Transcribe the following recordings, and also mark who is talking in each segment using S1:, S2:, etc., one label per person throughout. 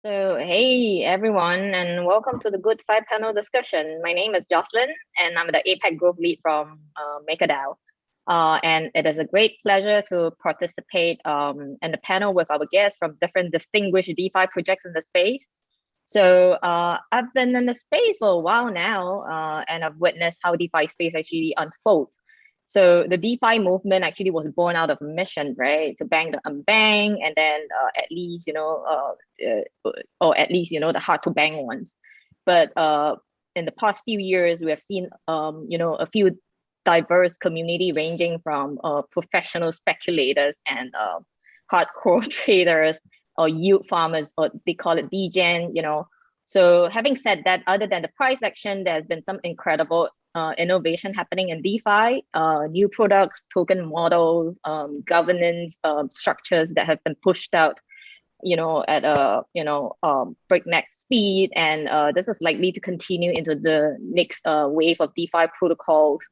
S1: So, hey everyone, and welcome to the GoodFi panel discussion. My name is Jocelyn, and I'm the APAC growth lead from MakerDAO. And it is a great pleasure to participate in the panel with our guests from different distinguished DeFi projects in the space. So I've been in the space for a while now, and I've witnessed how DeFi space actually unfolds. So the DeFi movement actually was born out of a mission, right? To bank the unbanked, and then at least, or at least, the hard to bank ones. But in the past few years, we have seen, a few diverse community ranging from professional speculators and hardcore traders or yield farmers, or they call it degen, So having said that, other than the price action, there's been some incredible innovation happening in DeFi, new products, token models, governance structures that have been pushed out, at a breakneck speed, and this is likely to continue into the next wave of DeFi protocols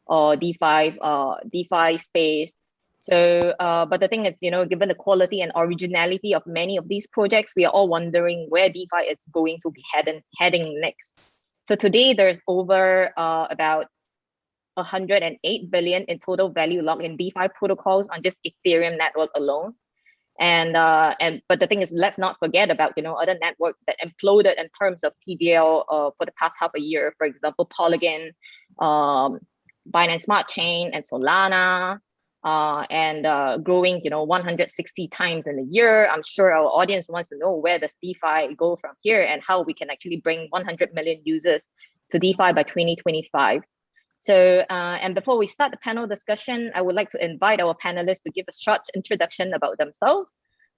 S1: or DeFi space. So, but the thing is, given the quality and originality of many of these projects, we are all wondering where DeFi is going to be heading next. So today there's over about 108 billion in total value locked in DeFi protocols on just Ethereum network alone. But the thing is, let's not forget about other networks that imploded in terms of TVL for the past half a year. For example, Polygon, Binance Smart Chain, and Solana. And growing 160 times in a year. I'm sure our audience wants to know where does DeFi go from here and how we can actually bring 100 million users to DeFi by 2025. So and before we start the panel discussion, I would like to invite our panelists to give a short introduction about themselves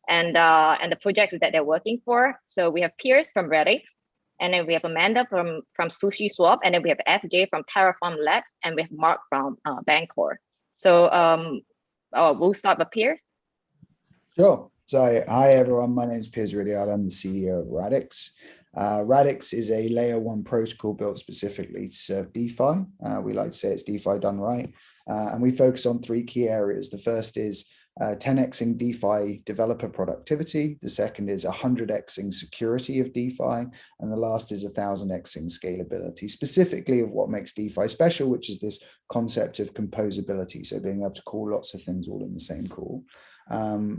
S1: and the projects that they're working for. So we have Piers from Radix, and then we have Amanda from SushiSwap, and then we have SJ from Terraform Labs, and we have Mark from Bancor. So we'll start with Piers.
S2: Sure. So hi, everyone. My name is Piers Ridiard. I'm the CEO of Radix. Radix is a layer one protocol built specifically to serve DeFi. We like to say it's DeFi done right. And we focus on three key areas. The first is 10xing DeFi developer productivity. The second is 100xing security of DeFi. And the last is 1000xing scalability, specifically of what makes DeFi special, which is this concept of composability. So being able to call lots of things all in the same call.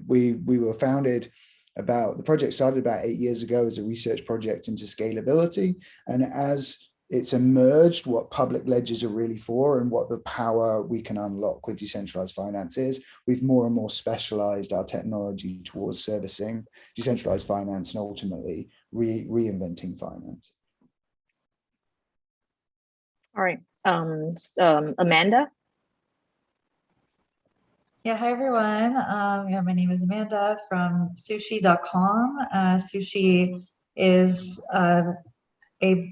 S2: We were founded the project started about 8 years ago as a research project into scalability. And as it's emerged what public ledgers are really for and what the power we can unlock with decentralized finance is, we've more and more specialized our technology towards servicing decentralized finance and ultimately reinventing finance.
S1: All right, Amanda.
S3: Yeah, hi everyone. My name is Amanda from Sushi.com. Sushi is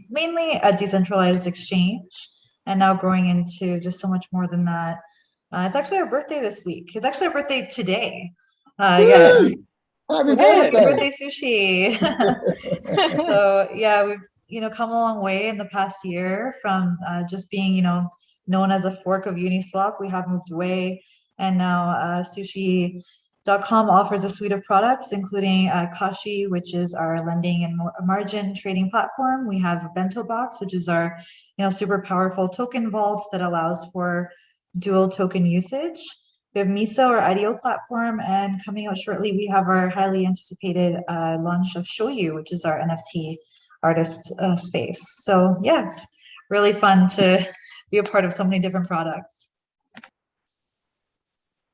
S3: mainly a decentralized exchange, and now growing into just so much more than that. It's actually our birthday this week. It's actually our birthday today.
S2: Yeah. Happy
S3: birthday, Sushi. So yeah, we've come a long way in the past year from just being known as a fork of Uniswap. We have moved away, and now Sushi.com offers a suite of products, including Kashi, which is our lending and margin trading platform. We have Bento Box, which is our super powerful token vault that allows for dual token usage. We have Miso, our IDO platform, and coming out shortly, we have our highly anticipated launch of Shoyu, which is our NFT artist space. So yeah, it's really fun to be a part of so many different products.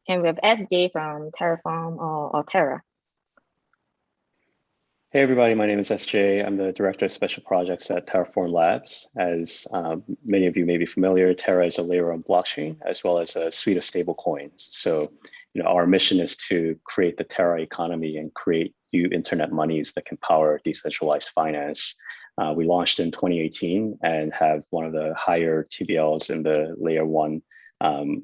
S1: And we have SJ from Terraform or Terra.
S4: Hey everybody, my name is SJ. I'm the Director of Special Projects at Terraform Labs. As many of you may be familiar, Terra is a layer on blockchain as well as a suite of stable coins. So, our mission is to create the Terra economy and create new internet monies that can power decentralized finance. We launched in 2018 and have one of the higher TVLs in the layer one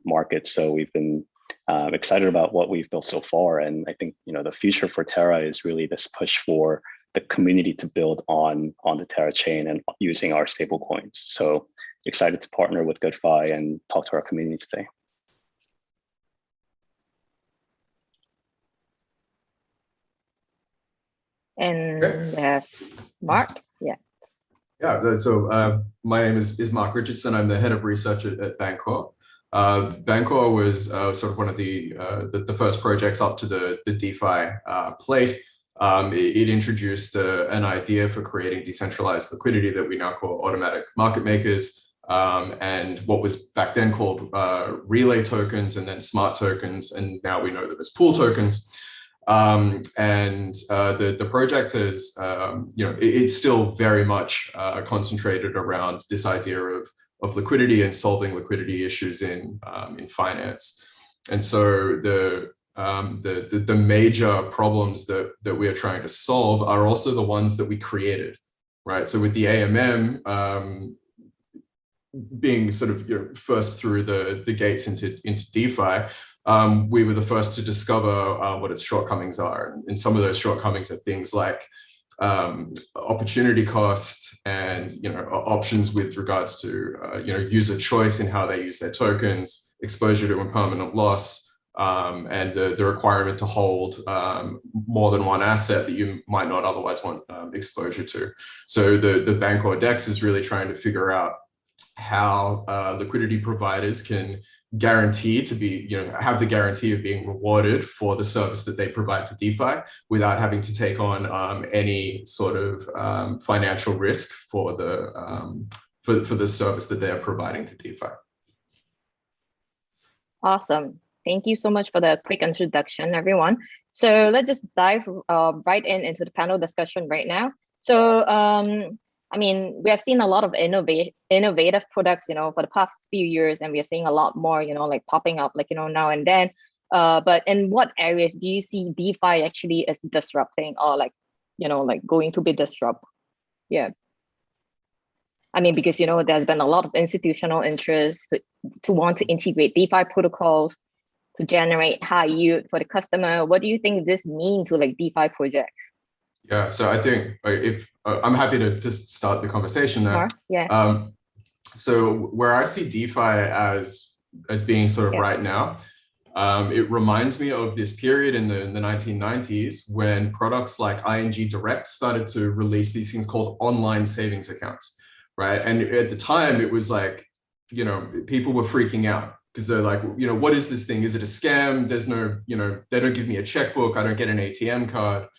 S4: market. So we've been excited about what we've built so far. And I think, the future for Terra is really this push for the community to build on the Terra chain and using our stable coins. So excited to partner with GoodFi and talk to our community today.
S1: And Mark, yeah.
S5: Yeah, so my name is Mark Richardson. I'm the head of research at Bancor. Bancor was sort of one of the first projects up to the DeFi plate. It introduced an idea for creating decentralized liquidity that we now call automatic market makers, and what was back then called relay tokens, and then smart tokens, and now we know them as pool tokens. The project is, it's still very much concentrated around this idea of liquidity and solving liquidity issues in finance. And so the major problems that we are trying to solve are also the ones that we created, right? So with the AMM being sort of first through the gates into DeFi, we were the first to discover what its shortcomings are. And some of those shortcomings are things like opportunity cost and options with regards to user choice in how they use their tokens, exposure to impermanent loss, and the requirement to hold more than one asset that you might not otherwise want exposure to. So the Bancor DEX is really trying to figure out how liquidity providers can guarantee to be, have the guarantee of being rewarded for the service that they provide to DeFi without having to take on any sort of financial risk for the service that they're providing to DeFi.
S1: Awesome. Thank you so much for the quick introduction, everyone. So let's just dive right into the panel discussion right now. So, I mean, we have seen a lot of innovative products, for the past few years, and we are seeing a lot more, like popping up, like, now and then. But in what areas do you see DeFi actually as disrupting, or like, like going to be disrupted? Yeah. I mean, because, there's been a lot of institutional interest to want to integrate DeFi protocols to generate high yield for the customer. What do you think this means to like DeFi projects?
S5: Yeah, so I think if I'm happy to just start the conversation there.
S1: Yeah.
S5: So where I see DeFi as being sort of right now, it reminds me of this period in the 1990s when products like ING Direct started to release these things called online savings accounts, right? And at the time it was like, people were freaking out because they're like, what is this thing? Is it a scam? There's no, they don't give me a checkbook. I don't get an ATM card.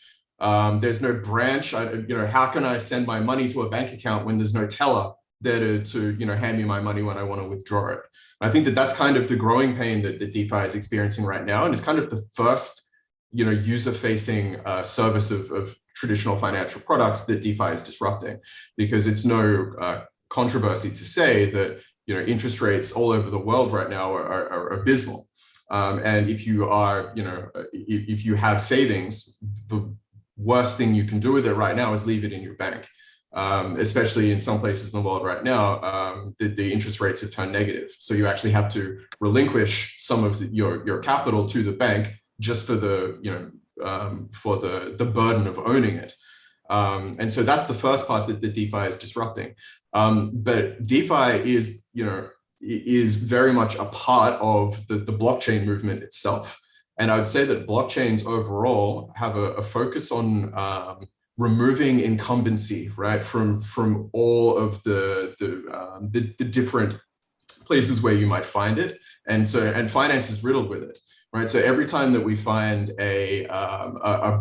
S5: There's no branch. How can I send my money to a bank account when there's no teller there to hand me my money when I want to withdraw it? I think that's kind of the growing pain that DeFi is experiencing right now, and it's kind of the first user-facing service of traditional financial products that DeFi is disrupting, because it's no controversy to say that interest rates all over the world right now are abysmal, and if you are if you have savings, the worst thing you can do with it right now is leave it in your bank, especially in some places in the world right now. The interest rates have turned negative, so you actually have to relinquish some of your capital to the bank just for the the burden of owning it. And so that's the first part that the DeFi is disrupting. But DeFi is very much a part of the blockchain movement itself. And I would say that blockchains overall have a focus on removing incumbency, right, from all of the different places where you might find it. And finance is riddled with it, right? So every time that we find a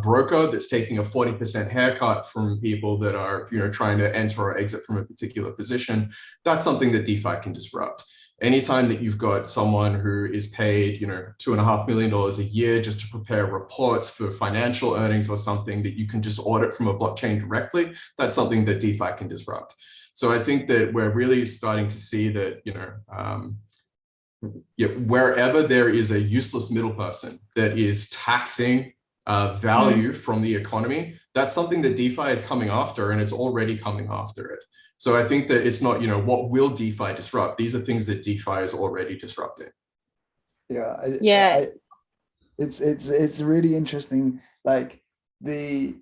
S5: broker that's taking a 40% haircut from people that are trying to enter or exit from a particular position, that's something that DeFi can disrupt. Anytime that you've got someone who is paid, $2.5 million a year just to prepare reports for financial earnings or something that you can just audit from a blockchain directly, that's something that DeFi can disrupt. So I think that we're really starting to see that, wherever there is a useless middle person that is taxing value from the economy, that's something that DeFi is coming after, and it's already coming after it. So I think that it's not, what will DeFi disrupt? These are things that DeFi is already disrupting.
S2: Yeah. It's really interesting. Like the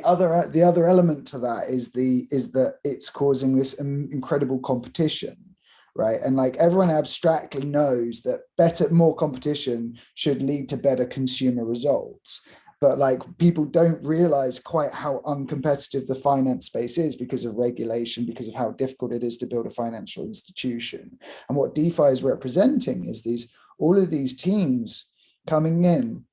S2: other element to that is that it's causing this incredible competition, right? And like everyone abstractly knows that more competition should lead to better consumer results. but like people don't realize quite how uncompetitive the finance space is because of regulation, because of how difficult it is to build a financial institution. And what DeFi is representing is all of these teams coming in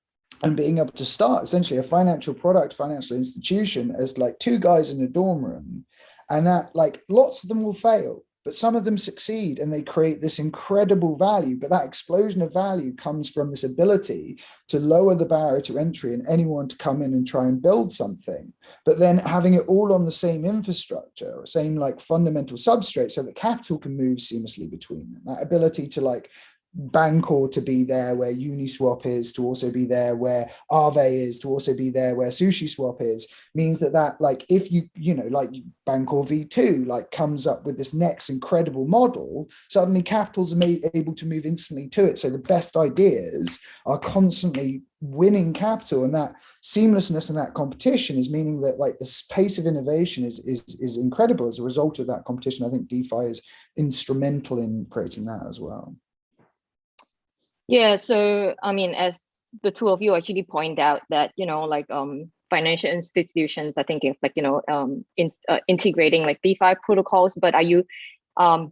S2: and being able to start essentially a financial product, financial institution as like two guys in a dorm room, and that like lots of them will fail, but some of them succeed and they create this incredible value. But that explosion of value comes from this ability to lower the barrier to entry and anyone to come in and try and build something, but then having it all on the same infrastructure, or same like fundamental substrate, so that capital can move seamlessly between them. That ability to like Bancor to be there where Uniswap is, to also be there where Aave is, to also be there where SushiSwap is, means that like if you know, like Bancor V2 like comes up with this next incredible model, suddenly capitals are able to move instantly to it. So the best ideas are constantly winning capital, and that seamlessness and that competition is meaning that like the pace of innovation is incredible as a result of that competition. I think DeFi is instrumental in creating that as well.
S1: Yeah, so I mean, as the two of you actually point out that, you know, like financial institutions, I think it's like, you know, integrating like DeFi protocols, but do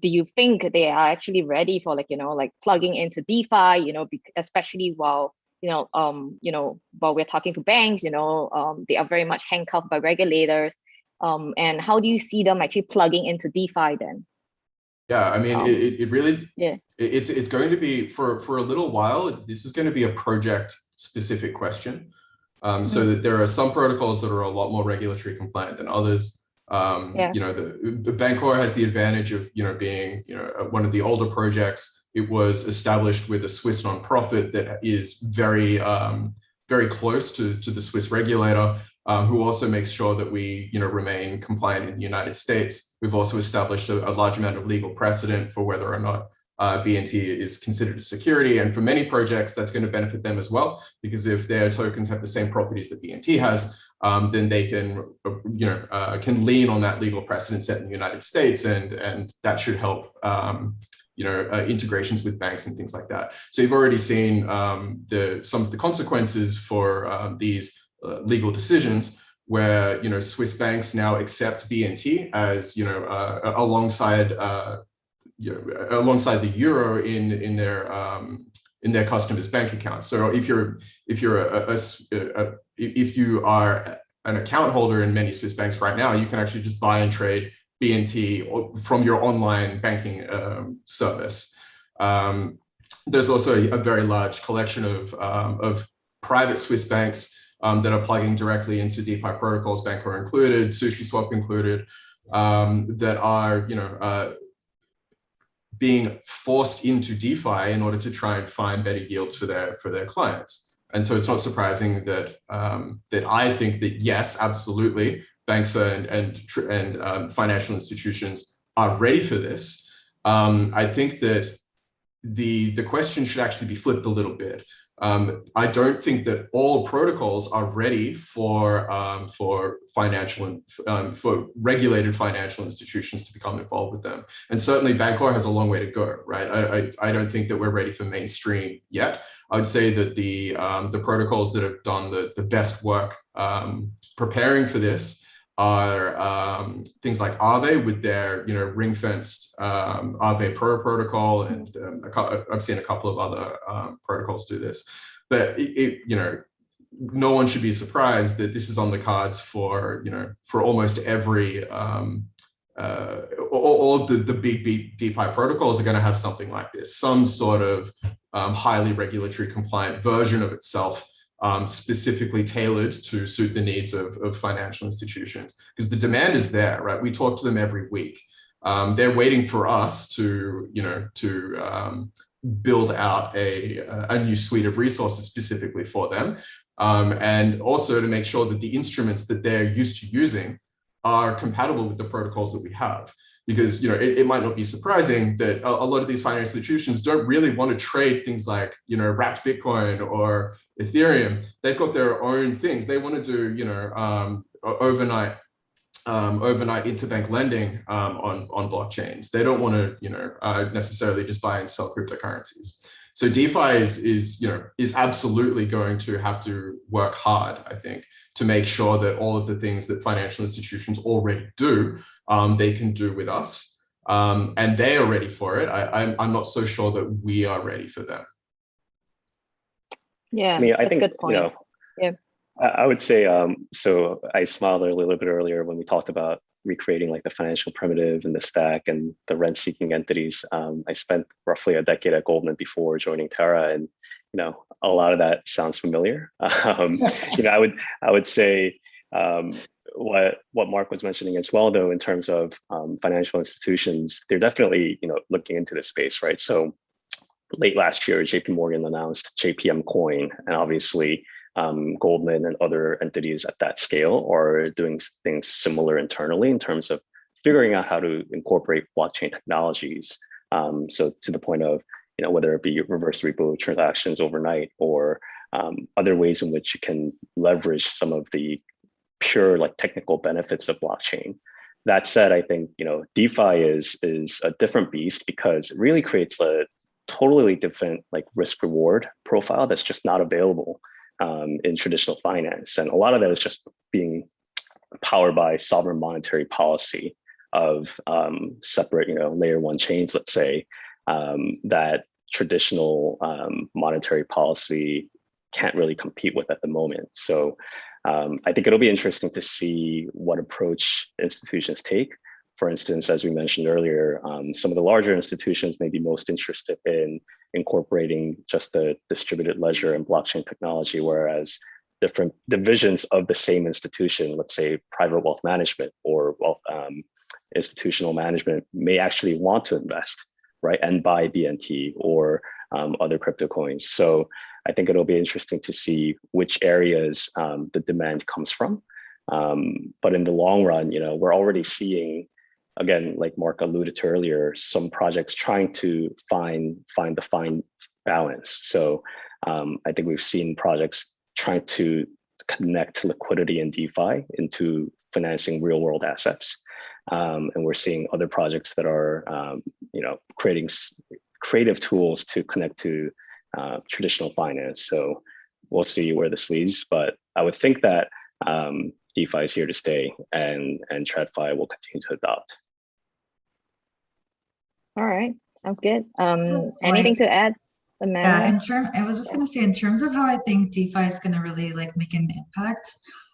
S1: you think they are actually ready for like, you know, like plugging into DeFi, you know, especially while, while we're talking to banks, you know, they are very much handcuffed by regulators. And how do you see them actually plugging into DeFi then?
S5: Yeah, I mean, it really,
S1: yeah,
S5: it's going to be for a little while. This is going to be a project specific question. So that there are some protocols that are a lot more regulatory compliant than others. You know, the Bancor has the advantage of, you know, being, you know, one of the older projects. It was established with a Swiss nonprofit that is very, very close to the Swiss regulator, who also makes sure that we, you know, remain compliant in the United States. We've also established a large amount of legal precedent for whether or not BNT is considered a security. And for many projects, that's going to benefit them as well, because if their tokens have the same properties that BNT has, then they can, you know, can lean on that legal precedent set in the United States, and that should help, you know, integrations with banks and things like that. So you've already seen some of the consequences for these legal decisions, where, you know, Swiss banks now accept BNT as, you know, alongside the euro in their customers' bank accounts. So if you are an account holder in many Swiss banks right now, you can actually just buy and trade BNT from your online banking service. There's also a very large collection of private Swiss banks that are plugging directly into DeFi protocols, Bancor included, SushiSwap included, that are, you know, being forced into DeFi in order to try and find better yields for their clients. And so it's not surprising that that I think that, yes, absolutely, banks and financial institutions are ready for this. I think that the question should actually be flipped a little bit. I don't think that all protocols are ready for regulated financial institutions to become involved with them. And certainly Bancor has a long way to go, right? I don't think that we're ready for mainstream yet. I would say that the protocols that have done the best work preparing for this are things like Aave with their, you know, ring-fenced Aave Pro protocol, and I've seen a couple of other protocols do this. But you know, no one should be surprised that this is on the cards for, you know, for almost every all of the big DeFi protocols are going to have something like this, some sort of highly regulatory compliant version of itself, specifically tailored to suit the needs of financial institutions, because the demand is there, right? We talk to them every week. They're waiting for us to, you know, to build out a new suite of resources specifically for them, and also to make sure that the instruments that they're used to using are compatible with the protocols that we have. Because, you know, it might not be surprising that a lot of these financial institutions don't really want to trade things like, you know, wrapped Bitcoin or Ethereum. They've got their own things. They want to do, you know, overnight interbank lending on blockchains. They don't want to, you know, necessarily just buy and sell cryptocurrencies. So DeFi is absolutely going to have to work hard, I think, to make sure that all of the things that financial institutions already do, they can do with us. And they are ready for it. I'm not so sure that we are ready for them.
S1: Yeah,
S4: I mean, I think,
S1: a good point. Yeah.
S4: I would say, so I smiled a little bit earlier when we talked about recreating like the financial primitive and the stack and the rent-seeking entities. I spent roughly a decade at Goldman before joining Terra, and a lot of that sounds familiar. I would say what Mark was mentioning as well, though, in terms of financial institutions, they're definitely looking into this space, right? So late last year, JP Morgan announced JPM Coin, and obviously Goldman and other entities at that scale are doing things similar internally in terms of figuring out how to incorporate blockchain technologies. So to the point of, whether it be reverse repo transactions overnight or other ways in which you can leverage some of the pure like technical benefits of blockchain. That said, I think, DeFi is a different beast because it really creates a totally different like risk reward profile that's just not available in traditional finance. And a lot of that is just being powered by sovereign monetary policy of separate, layer one chains, let's say, that traditional monetary policy can't really compete with at the moment. So I think it'll be interesting to see what approach institutions take. For instance, as we mentioned earlier, some of the larger institutions may be most interested in incorporating just the distributed ledger and blockchain technology, whereas different divisions of the same institution, let's say private wealth management or wealth institutional management, may actually want to invest, right, and buy BNT or other crypto coins. So I think it'll be interesting to see which areas the demand comes from. But in the long run, we're already seeing, again, like Mark alluded to earlier, some projects trying to find the fine balance. So I think we've seen projects trying to connect liquidity and DeFi into financing real world assets. And we're seeing other projects that are, creating creative tools to connect to traditional finance. So we'll see where this leads, but I would think that DeFi is here to stay, and TradFi will continue to adopt.
S1: All right, sounds good. Anything to add, Amanda?
S3: Yeah, I was just gonna say, in terms of how I think DeFi is gonna really like make an impact,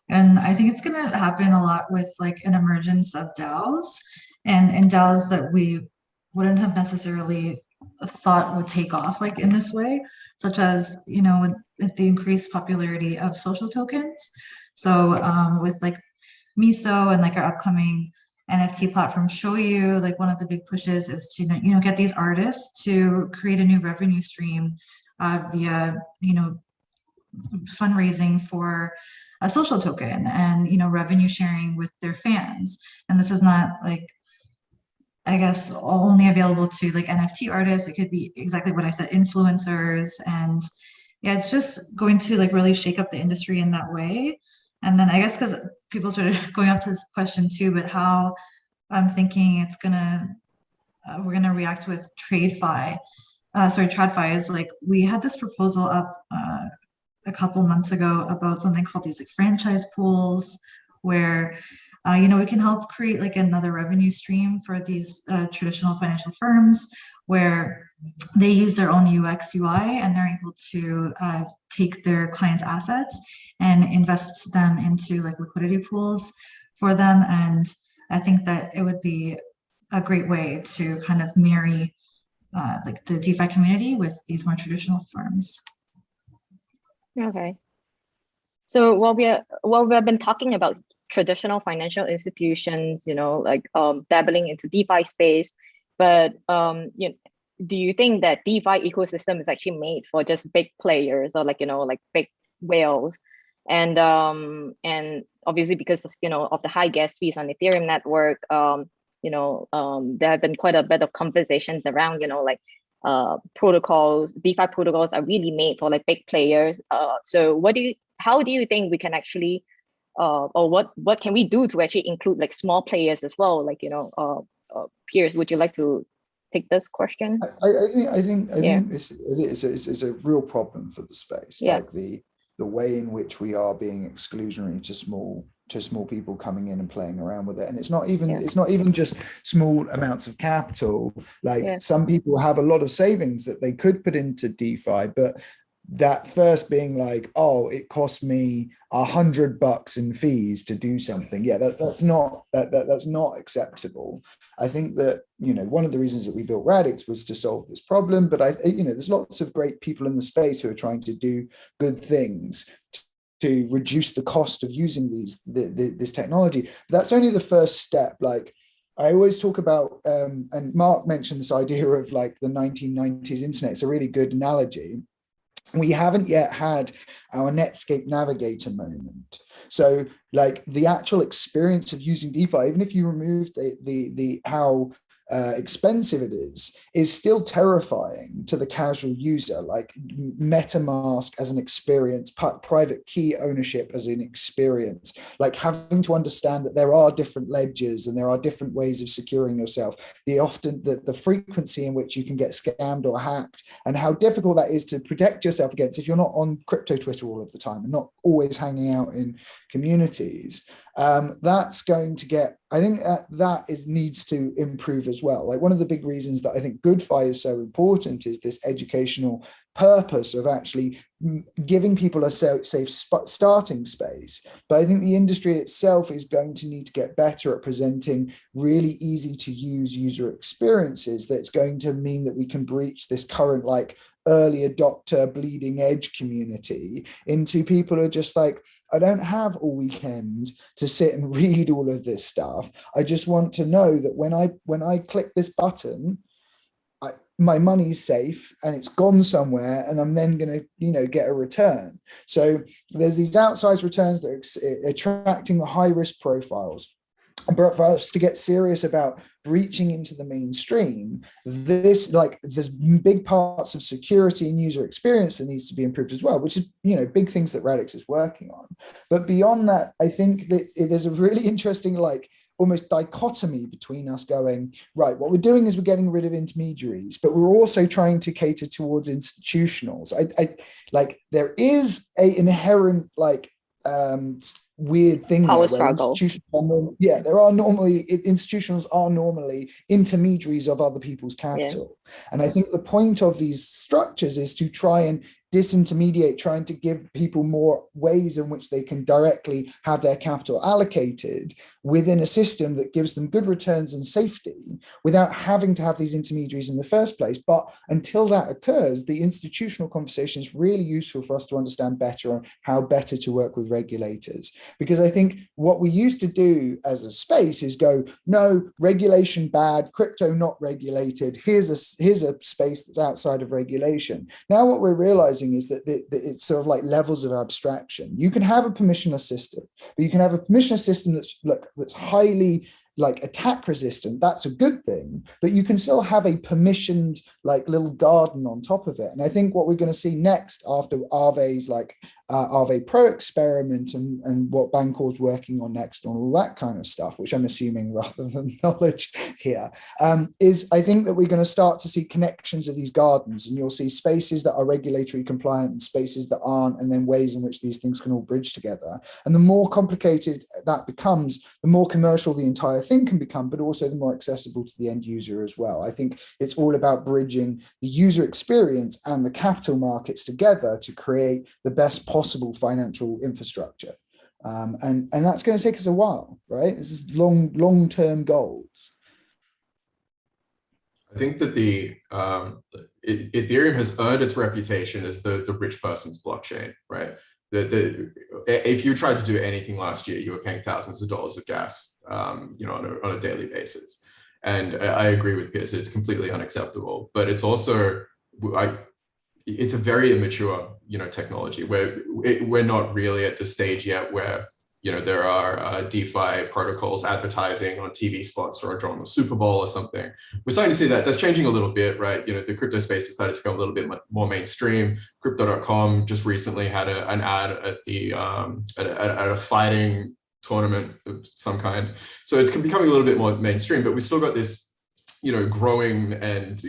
S3: and I think it's gonna happen a lot with like an emergence of DAOs and DAOs that we wouldn't have necessarily thought would take off like in this way, such as with the increased popularity of social tokens. So with like Miso and like our upcoming NFT platform Shoyu, like one of the big pushes is to get these artists to create a new revenue stream via fundraising for a social token and revenue sharing with their fans. And this is not like, I guess, only available to like NFT artists. It could be exactly what I said, influencers. And yeah, it's just going to like really shake up the industry in that way. And then I guess because people started going off to this question too, but how I'm thinking we're gonna react with TradFi is like, we had this proposal up a couple months ago about something called these like franchise pools where we can help create like another revenue stream for these traditional financial firms where they use their own UX UI and they're able to take their clients' assets and invest them into like liquidity pools for them. And I think that it would be a great way to kind of marry like the DeFi community with these more traditional firms.
S1: Okay. So while we've been talking about traditional financial institutions, dabbling into DeFi space, but do you think that DeFi ecosystem is actually made for just big players or like big whales? And obviously because of of the high gas fees on Ethereum network, there have been quite a bit of conversations around protocols. DeFi protocols are really made for like big players. So how do you think we can actually or what can we do to actually include like small players as well? Like Piers, would you like to take this question?
S2: I think it's a real problem for the space. Like the way in which we are being exclusionary to small people coming in and playing around with it. And it's not even just small amounts of capital. Like some people have a lot of savings that they could put into DeFi, but that first being like, oh, it cost me $100 in fees to do something. That's not acceptable. I think that, one of the reasons that we built Radix was to solve this problem, but there's lots of great people in the space who are trying to do good things to reduce the cost of using this technology. But that's only the first step. Like I always talk about, and Mark mentioned this idea of like the 1990s internet. It's a really good analogy. We haven't yet had our Netscape Navigator moment. So like the actual experience of using DeFi, even if you remove the how expensive it is still terrifying to the casual user. Like MetaMask as an experience, private key ownership as an experience, like having to understand that there are different ledgers and there are different ways of securing yourself, the frequency in which you can get scammed or hacked, and how difficult that is to protect yourself against if you're not on crypto Twitter all of the time and not always hanging out in communities. That's going to get, I think that needs to improve as well. Like one of the big reasons that I think GoodFi is so important is this educational purpose of actually giving people a safe starting space. But I think the industry itself is going to need to get better at presenting really easy to use user experiences. That's going to mean that we can breach this current like early adopter bleeding edge community into people who are just like, I don't have all weekend to sit and read all of this stuff. I just want to know that when I click this button, my money's safe and it's gone somewhere, and I'm then going to, get a return. So there's these outsized returns that are attracting the high risk profiles. But for us to get serious about breaching into the mainstream, there's big parts of security and user experience that needs to be improved as well, which is, big things that Radix is working on. But beyond that, I think that there's a really interesting, almost dichotomy between us going, right, what we're doing is we're getting rid of intermediaries, but we're also trying to cater towards institutionals. There is an inherent, weird thing
S1: power
S2: there,
S1: struggle.
S2: Institutions are normally intermediaries of other people's capital. And I think the point of these structures is to try and disintermediate, trying to give people more ways in which they can directly have their capital allocated within a system that gives them good returns and safety without having to have these intermediaries in the first place. But until that occurs, the institutional conversation is really useful for us to understand better on how better to work with regulators. Because I think what we used to do as a space is go, no, regulation bad, crypto not regulated, here's a space that's outside of regulation. Now what we're realizing is that it's sort of like levels of abstraction. You can have a permissionless system, but you can have a permissionless system that's highly attack resistant. That's a good thing, but you can still have a permissioned little garden on top of it. And I think what we're going to see next after Aave's Aave Pro experiment and what Bancor's working on next and all that kind of stuff, which I'm assuming rather than knowledge here, is I think that we're going to start to see connections of these gardens, and you'll see spaces that are regulatory compliant and spaces that aren't, and then ways in which these things can all bridge together. And the more complicated that becomes, the more commercial the entire thing can become, but also the more accessible to the end user as well. I think it's all about bridging the user experience and the capital markets together to create the best possible financial infrastructure. And that's going to take us a while, right? This is long-term goals.
S5: I think that Ethereum has earned its reputation as the rich person's blockchain, right? If you tried to do anything last year, you were paying thousands of dollars of gas, on a daily basis. And I agree with Piers, it's completely unacceptable. But it's also, it's a very immature, technology where we're not really at the stage yet where, there are DeFi protocols advertising on TV spots or during the Super Bowl or something. We're starting to see that. That's changing a little bit, right? The crypto space has started to become a little bit more mainstream. Crypto.com just recently had an ad at at a fighting tournament of some kind. So it's becoming a little bit more mainstream, but we still got this growing and,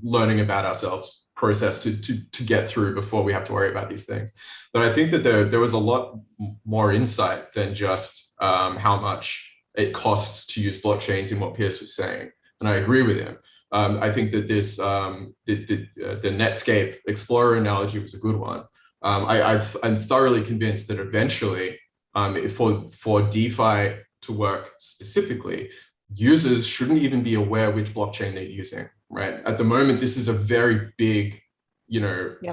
S5: learning about ourselves process to get through before we have to worry about these things. But I think that there was a lot more insight than just how much it costs to use blockchains in what Piers was saying. And I agree with him. I think that this the Netscape Explorer analogy was a good one. I'm thoroughly convinced that eventually, for DeFi to work specifically, users shouldn't even be aware which blockchain they're using, right? At the moment, this is a very big,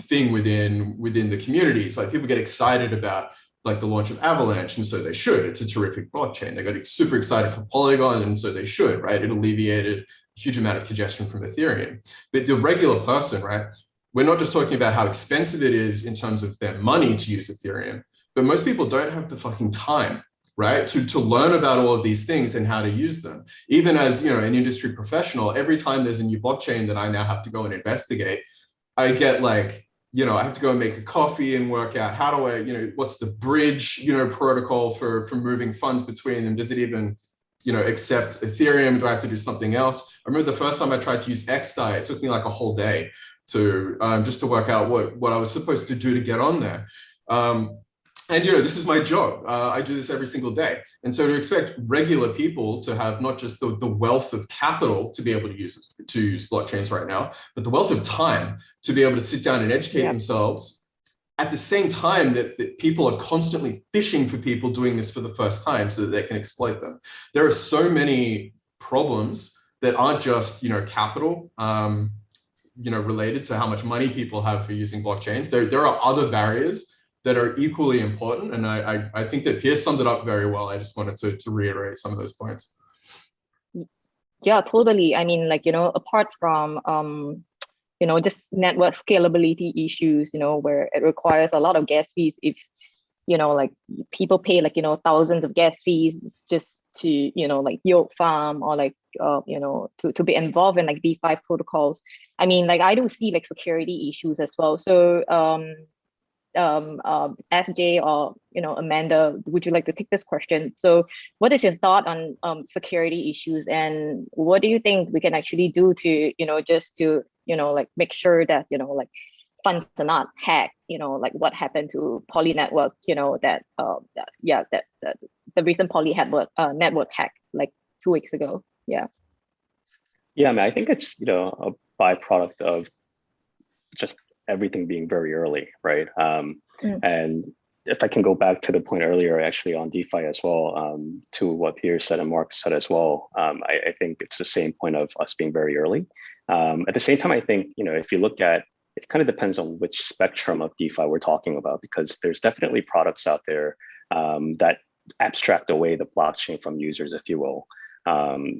S5: thing within the communities. Like, people get excited about like the launch of Avalanche, and so they should. It's a terrific blockchain. They got super excited for Polygon, and so they should, right? It alleviated a huge amount of congestion from Ethereum. But the regular person, right? We're not just talking about how expensive it is in terms of their money to use Ethereum, but most people don't have the fucking time, right? To learn about all of these things and how to use them. Even as, an industry professional, every time there's a new blockchain that I now have to go and investigate, I get like, I have to go and make a coffee and work out how do I, what's the bridge, protocol for moving funds between them? Does it even, accept Ethereum? Do I have to do something else? I remember the first time I tried to use XDAI, it took me like a whole day to just to work out what I was supposed to do to get on there. And this is my job. I do this every single day. And so to expect regular people to have not just the wealth of capital to be able to use blockchains right now, but the wealth of time to be able to sit down and educate themselves at the same time that people are constantly fishing for people doing this for the first time so that they can exploit them. There are so many problems that aren't just, capital, related to how much money people have for using blockchains. There are other barriers that are equally important. And I think that Piers summed it up very well. I just wanted to reiterate some of those points.
S1: Yeah, totally. I mean, apart from, just network scalability issues, where it requires a lot of gas fees if, people pay thousands of gas fees just to, yield farm or to be involved in DeFi protocols. I mean, I do see security issues as well. So, SJ or Amanda, would you like to take this question? So what is your thought on security issues, and what do you think we can actually do to just to make sure that funds are not hacked, what happened to Poly network, that the recent Poly network hack 2 weeks ago. Yeah,
S4: I mean, I think it's a byproduct of just everything being very early, right? And if I can go back to the point earlier, actually on DeFi as well, to what Piers said and Mark said as well, I think it's the same point of us being very early. At the same time, I think, if you look at, it kind of depends on which spectrum of DeFi we're talking about, because there's definitely products out there that abstract away the blockchain from users, if you will.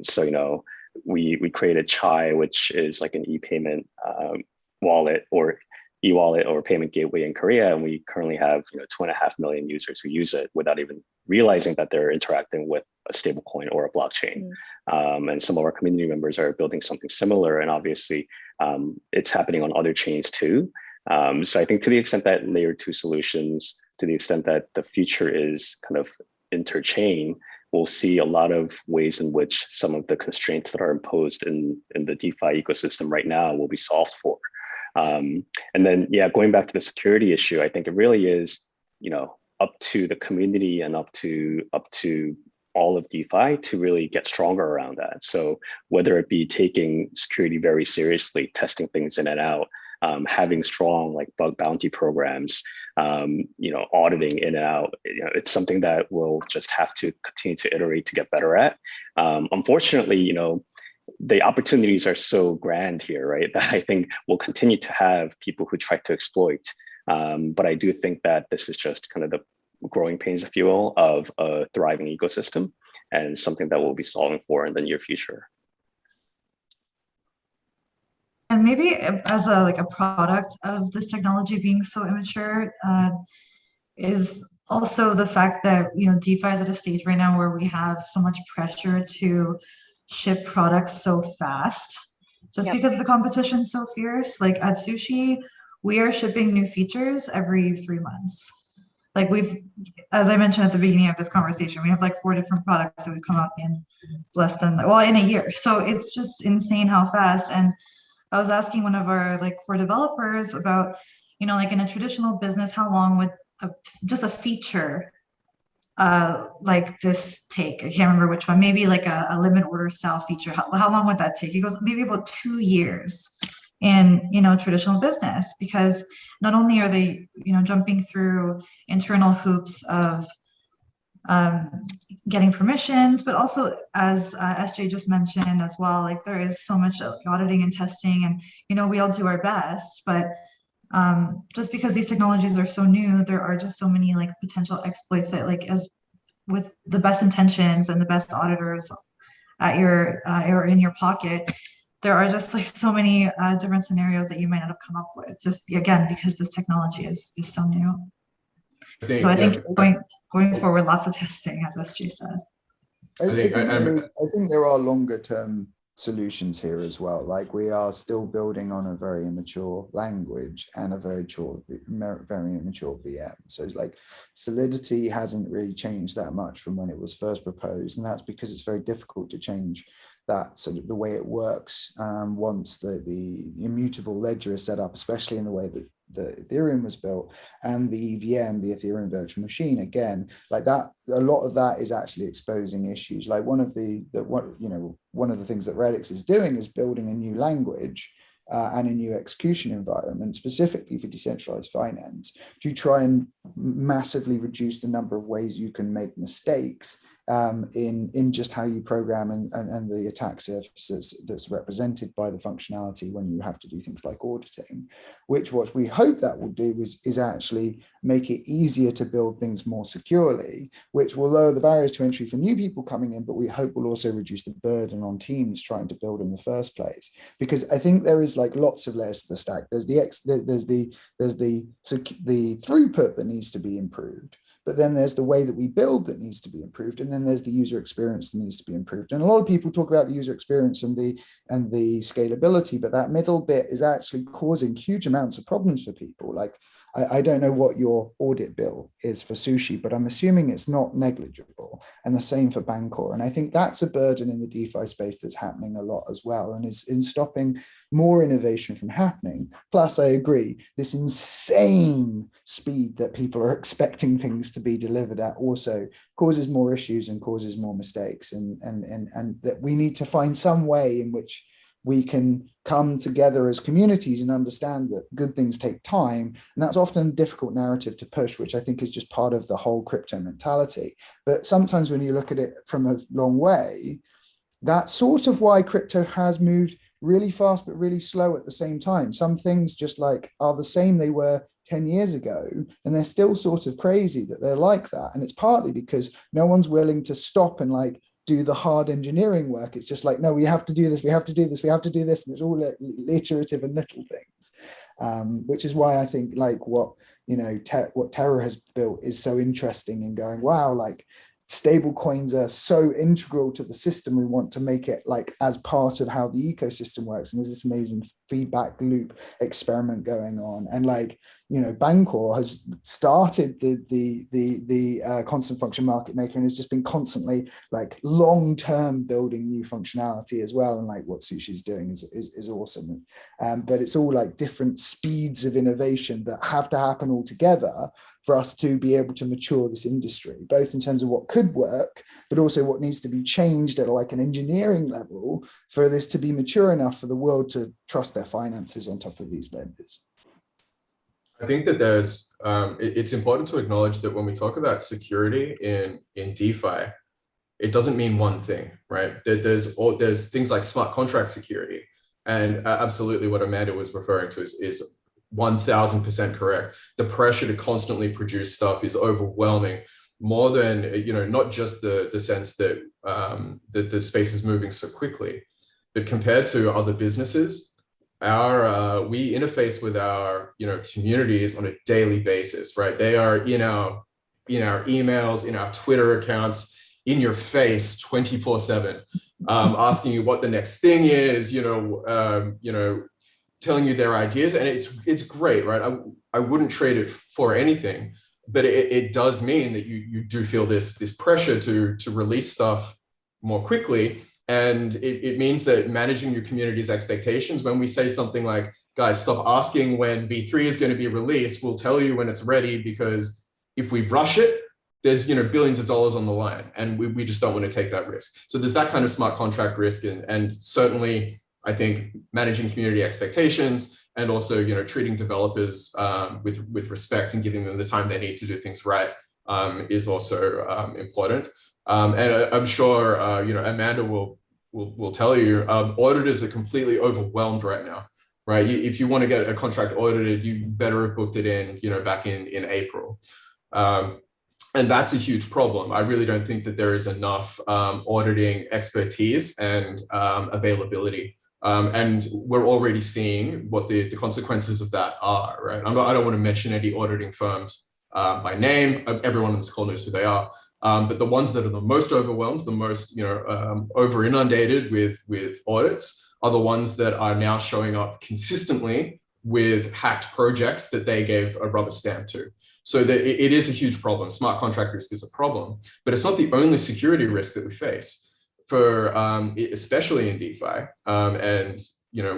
S4: So, we created Chai, which is like an e-payment wallet or e-wallet or payment gateway in Korea, and we currently have 2.5 million users who use it without even realizing that they're interacting with a stablecoin or a blockchain. And some of our community members are building something similar, and obviously it's happening on other chains too. So I think to the extent that layer 2 solutions, to the extent that the future is kind of interchain, we'll see a lot of ways in which some of the constraints that are imposed in the DeFi ecosystem right now will be solved for. And then, going back to the security issue, I think it really is, up to the community and up to all of DeFi to really get stronger around that. So whether it be taking security very seriously, testing things in and out, having strong bug bounty programs, auditing in and out, it's something that we'll just have to continue to iterate to get better at. Unfortunately, the opportunities are so grand here, right, that I think we'll continue to have people who try to exploit. But I do think that this is just kind of the growing pains, if you will, of a thriving ecosystem, and something that we'll be solving for in the near future.
S3: And maybe as a product of this technology being so immature, is also the fact that DeFi is at a stage right now where we have so much pressure to ship products so fast, just because the competition's so fierce. At Sushi, we are shipping new features every 3 months. like as I mentioned at the beginning of this conversation, we have like 4 different products that we've come up in in a year. So it's just insane how fast. And I was asking one of our like core developers about, like in a traditional business, how long would just a feature like this take? I can't remember which one, maybe like a limit order style feature. How long would that take? He goes, maybe about 2 years in, traditional business, because not only are they, jumping through internal hoops of getting permissions, but also as SJ just mentioned as well, like there is so much auditing and testing, and, we all do our best, but just because these technologies are so new, there are just so many like potential exploits that, like, as with the best intentions and the best auditors at your or in your pocket, there are just like so many different scenarios that you might not have come up with, just again because this technology is so new. I think going forward, lots of testing, as SG said.
S2: I think there are longer term solutions here as well. Like, we are still building on a very immature language and a very immature VM. So like Solidity hasn't really changed that much from when it was first proposed, and that's because it's very difficult to change that sort of the way it works once the immutable ledger is set up, especially in the way that the Ethereum was built, and the EVM, the Ethereum virtual machine, again, like that, a lot of that is actually exposing issues. Like one of the things that Radix is doing is building a new language and a new execution environment specifically for decentralized finance to try and massively reduce the number of ways you can make mistakes in just how you program and the attack surface that's represented by the functionality when you have to do things like auditing, which what we hope that will do is actually make it easier to build things more securely, which will lower the barriers to entry for new people coming in, but we hope will also reduce the burden on teams trying to build in the first place. Because I think there is like lots of layers to the stack. There's the throughput that needs to be improved. But then there's the way that we build that needs to be improved, and then there's the user experience that needs to be improved. And a lot of people talk about the user experience and the scalability, but that middle bit is actually causing huge amounts of problems for people. Like, I don't know what your audit bill is for Sushi, but I'm assuming it's not negligible, and the same for Bancor. And I think that's a burden in the DeFi space that's happening a lot as well, and is in stopping more innovation from happening. Plus, I agree, this insane speed that people are expecting things to be delivered at also causes more issues and causes more mistakes, and that we need to find some way in which we can come together as communities and understand that good things take time. And that's often a difficult narrative to push, which I think is just part of the whole crypto mentality. But sometimes when you look at it from a long way, that's sort of why crypto has moved really fast, but really slow at the same time. Some things just like are the same they were 10 years ago, and they're still sort of crazy that they're like that. And it's partly because no one's willing to stop and like do the hard engineering work. It's just like, no, we have to do this, we have to do this, we have to do this. And it's all iterative and little things, which is why I think like what Terra has built is so interesting in going, wow, like stable coins are so integral to the system. We want to make it like as part of how the ecosystem works. And there's this amazing feedback loop experiment going on. And like, Bancor has started the constant function market maker and has just been constantly like long-term building new functionality as well. And like what Sushi is doing is awesome. But it's all like different speeds of innovation that have to happen all together for us to be able to mature this industry, both in terms of what could work, but also what needs to be changed at like an engineering level for this to be mature enough for the world to trust their finances on top of these lenders.
S5: I think that it's important to acknowledge that when we talk about security in DeFi, it doesn't mean one thing, right? There's things like smart contract security, and absolutely what Amanda was referring to is 1000% correct. The pressure to constantly produce stuff is overwhelming, more than not just the sense that the space is moving so quickly, but compared to other businesses, we interface with our communities on a daily basis, right? They are in our emails, in our Twitter accounts, in your face 24/7, asking you what the next thing is, telling you their ideas, and it's great, right? I wouldn't trade it for anything. but it does mean that you do feel this pressure to release stuff more quickly. And it means that managing your community's expectations, when we say something like, guys, stop asking when V3 is going to be released, we'll tell you when it's ready, because if we rush it, there's billions of dollars on the line, and we just don't want to take that risk. So there's that kind of smart contract risk, and certainly I think managing community expectations and also treating developers with respect and giving them the time they need to do things right is also important. And I'm sure Amanda will tell you, auditors are completely overwhelmed right now, right? If you want to get a contract audited, you better have booked it in back in April. And that's a huge problem. I really don't think that there is enough auditing expertise and availability. And we're already seeing what the consequences of that are, right? I don't want to mention any auditing firms by name. Everyone on this call knows who they are. But the ones that are the most overwhelmed, the most over inundated with audits, are the ones that are now showing up consistently with hacked projects that they gave a rubber stamp to. So that it is a huge problem. Smart contract risk is a problem, but it's not the only security risk that we face. For especially in DeFi, and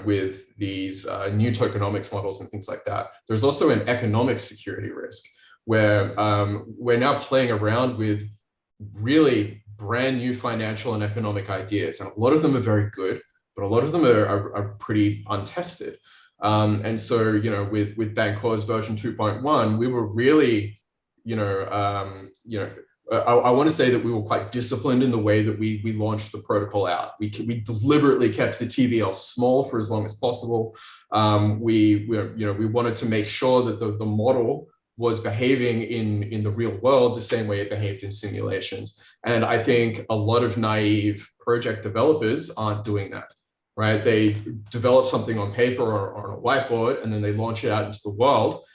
S5: with these new tokenomics models and things like that, there's also an economic security risk where we're now playing around with really brand new financial and economic ideas, and a lot of them are very good, but a lot of them are pretty untested. And so with Bancor's version 2.1, we were really I want to say that we were quite disciplined in the way that we launched the protocol out. We deliberately kept the TVL small for as long as possible. We wanted to make sure that the model was behaving in the real world the same way it behaved in simulations. And I think a lot of naive project developers aren't doing that, right? They develop something on paper or on a whiteboard, and then they launch it out into the world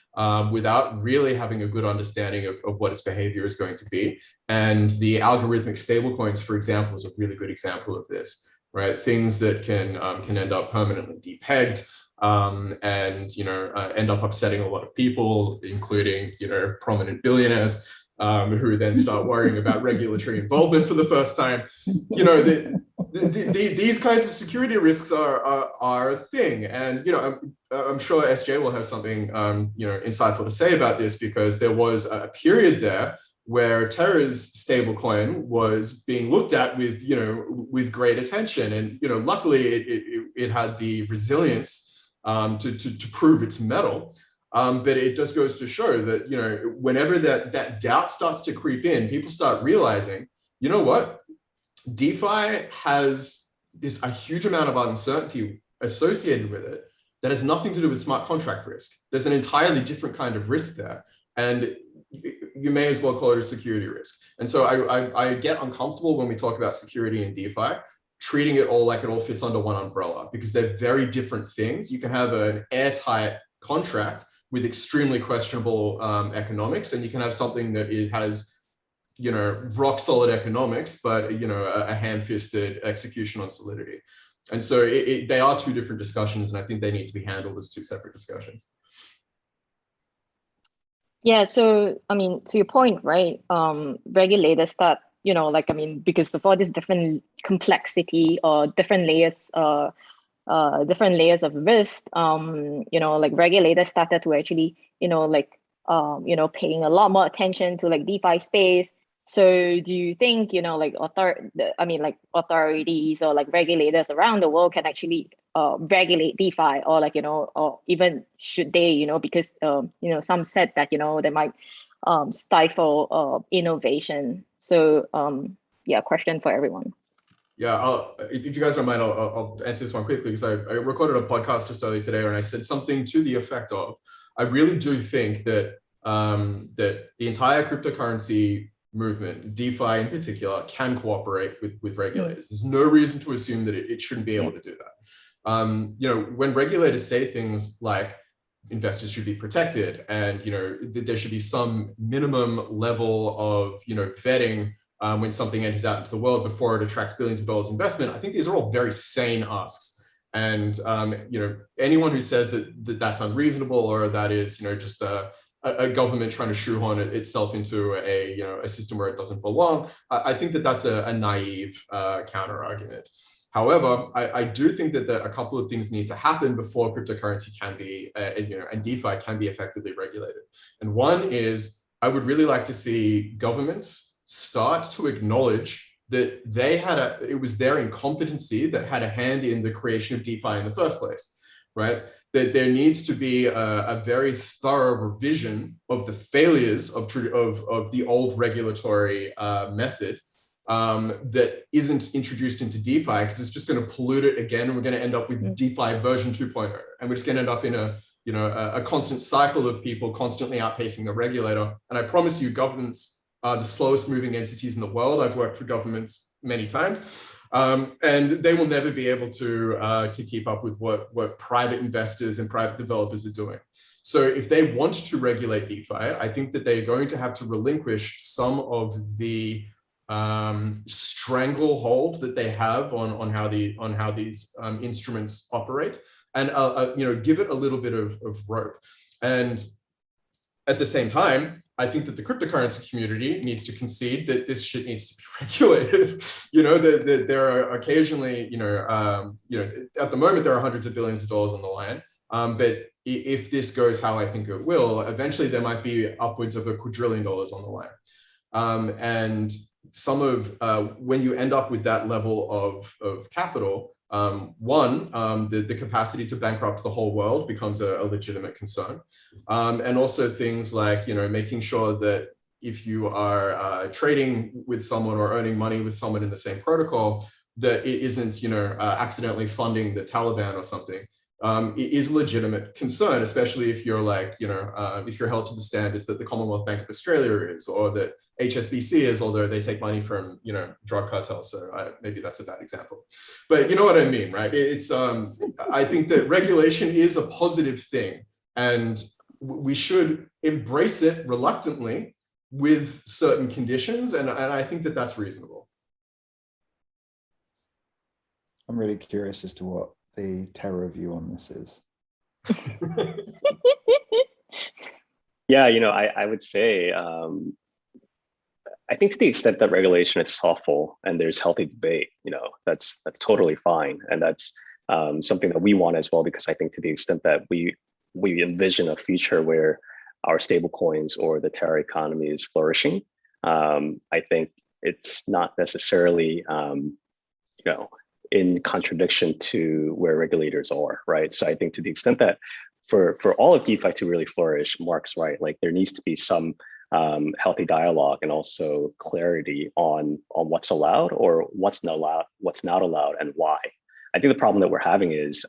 S5: without really having a good understanding of what its behavior is going to be. And the algorithmic stablecoins, for example, is a really good example of this, right? Things that can end up permanently depegged and end up upsetting a lot of people, including prominent billionaires who then start worrying about regulatory involvement for the first time. These kinds of security risks are a thing, and I'm sure SJ will have something insightful to say about this, because there was a period there where Terra's stablecoin was being looked at with great attention, and luckily it had the resilience to prove its mettle. But it just goes to show that whenever that doubt starts to creep in, people start realizing, what? DeFi has a huge amount of uncertainty associated with it that has nothing to do with smart contract risk. There's an entirely different kind of risk there, and you may as well call it a security risk. And so I get uncomfortable when we talk about security in DeFi, treating it all like it all fits under one umbrella, because they're very different things. You can have an airtight contract with extremely questionable economics, and you can have something that has rock solid economics, but a ham-fisted execution on solidity. And so they are two different discussions, and I think they need to be handled as two separate discussions.
S1: Yeah, so I mean, to your point, right? Regulators start, because of all this different complexity or different layers of risk, regulators started to actually, paying a lot more attention to DeFi space. So do you think, authorities or regulators around the world can actually regulate DeFi, or or even should they, because some said that they might stifle innovation. So question for everyone.
S5: Yeah, if you guys don't mind, I'll answer this one quickly, because I recorded a podcast just earlier today, and I said something to the effect of, I really do think that that the entire cryptocurrency movement, DeFi in particular, can cooperate with regulators. There's no reason to assume that it shouldn't be able to do that. When regulators say things like investors should be protected, and there should be some minimum level of vetting when something enters out into the world before it attracts billions of dollars investment, I think these are all very sane asks. And anyone who says that that's unreasonable, or that is just a a government trying to shoehorn itself into a system where it doesn't belong. I think that that's a naive counter argument. However, I do think that a couple of things need to happen before cryptocurrency can be, and DeFi can be effectively regulated. And one is, I would really like to see governments start to acknowledge that it was their incompetency that had a hand in the creation of DeFi in the first place, right? That there needs to be a very thorough revision of the failures of the old regulatory method that isn't introduced into DeFi, because it's just going to pollute it again, and we're going to end up with DeFi version 2.0, and we're just going to end up in a constant cycle of people constantly outpacing the regulator. And I promise you, governments are the slowest moving entities in the world. I've worked for governments many times. And they will never be able to keep up with what private investors and private developers are doing. So if they want to regulate DeFi, I think that they're going to have to relinquish some of the stranglehold that they have on how these instruments operate, and give it a little bit of rope. And at the same time, I think that the cryptocurrency community needs to concede that this shit needs to be regulated. That there are occasionally, at the moment, there are hundreds of billions of dollars on the line. But if this goes how I think it will, eventually there might be upwards of $1 quadrillion on the line. And some of, when you end up with that level of capital, the capacity to bankrupt the whole world becomes a legitimate concern. And also things like, making sure that if you are trading with someone or earning money with someone in the same protocol, that it isn't, accidentally funding the Taliban or something. It is a legitimate concern, especially if you're if you're held to the standards that the Commonwealth Bank of Australia is, or that HSBC is, although they take money from, drug cartels. So maybe that's a bad example, but you know what I mean, right? It's, I think that regulation is a positive thing, and we should embrace it reluctantly with certain conditions. And I think that that's reasonable.
S2: I'm really curious as to what the Terra view on this is.
S4: Yeah, I would say, I think to the extent that regulation is thoughtful and there's healthy debate, that's totally fine. And that's something that we want as well, because I think to the extent that we envision a future where our stable coins or the Terra economy is flourishing, I think it's not necessarily, in contradiction to where regulators are, right? So I think to the extent that for all of DeFi to really flourish, Mark's right, like there needs to be some healthy dialogue and also clarity on what's allowed or what's not allowed, and why. I think the problem that we're having is,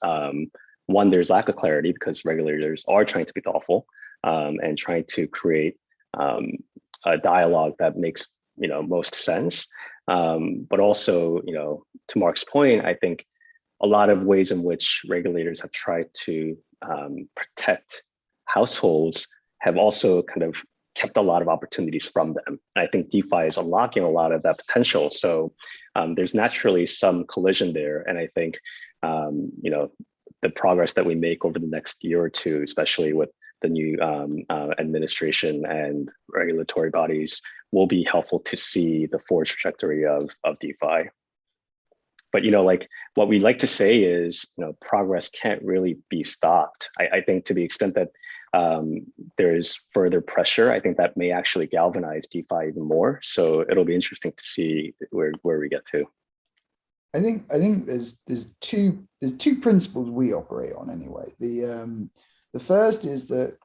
S4: one, there's lack of clarity because regulators are trying to be thoughtful and trying to create a dialogue that makes most sense. But also, to Mark's point, I think a lot of ways in which regulators have tried to protect households have also kind of kept a lot of opportunities from them. And I think DeFi is unlocking a lot of that potential. So there's naturally some collision there. And I think, the progress that we make over the next year or two, especially with the new administration and regulatory bodies, will be helpful to see the forward trajectory of DeFi. But what we like to say is, progress can't really be stopped. I think to the extent that there is further pressure, I think that may actually galvanize DeFi even more. So it'll be interesting to see where we get to.
S2: I think there's two principles we operate on anyway. The first is that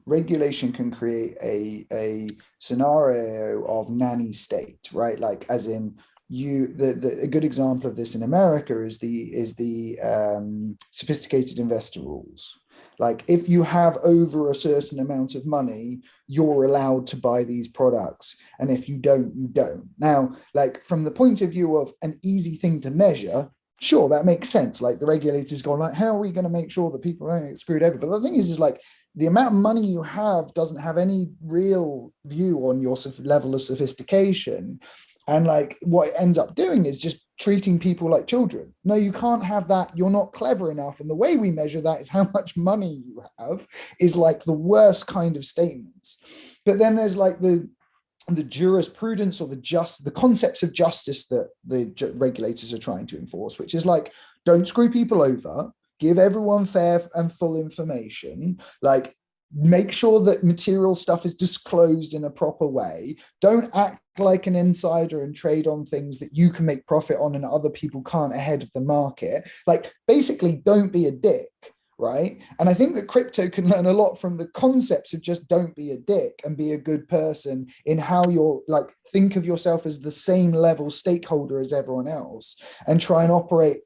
S2: regulation can create a scenario of nanny state, right? Like, as in, a good example of this in America is the sophisticated investor rules. Like, if you have over a certain amount of money, you're allowed to buy these products, and if you don't, you don't. Now, like, from the point of view of an easy thing to measure, sure, that makes sense. Like, the regulators go like, how are we going to make sure that people don't get screwed over? But the thing is like, the amount of money you have doesn't have any real view on your level of sophistication. And like, what it ends up doing is just treating people like children. No, you can't have that. You're not clever enough. And the way we measure that is how much money you have, is like the worst kind of statements. But then there's like the jurisprudence or the concepts of justice that the regulators are trying to enforce, which is like, don't screw people over, give everyone fair and full information, like make sure that material stuff is disclosed in a proper way, don't act like an insider and trade on things that you can make profit on and other people can't ahead of the market. Like basically don't be a dick, right? And I think that crypto can learn a lot from the concepts of just don't be a dick and be a good person in how you're like, think of yourself as the same level stakeholder as everyone else and try and operate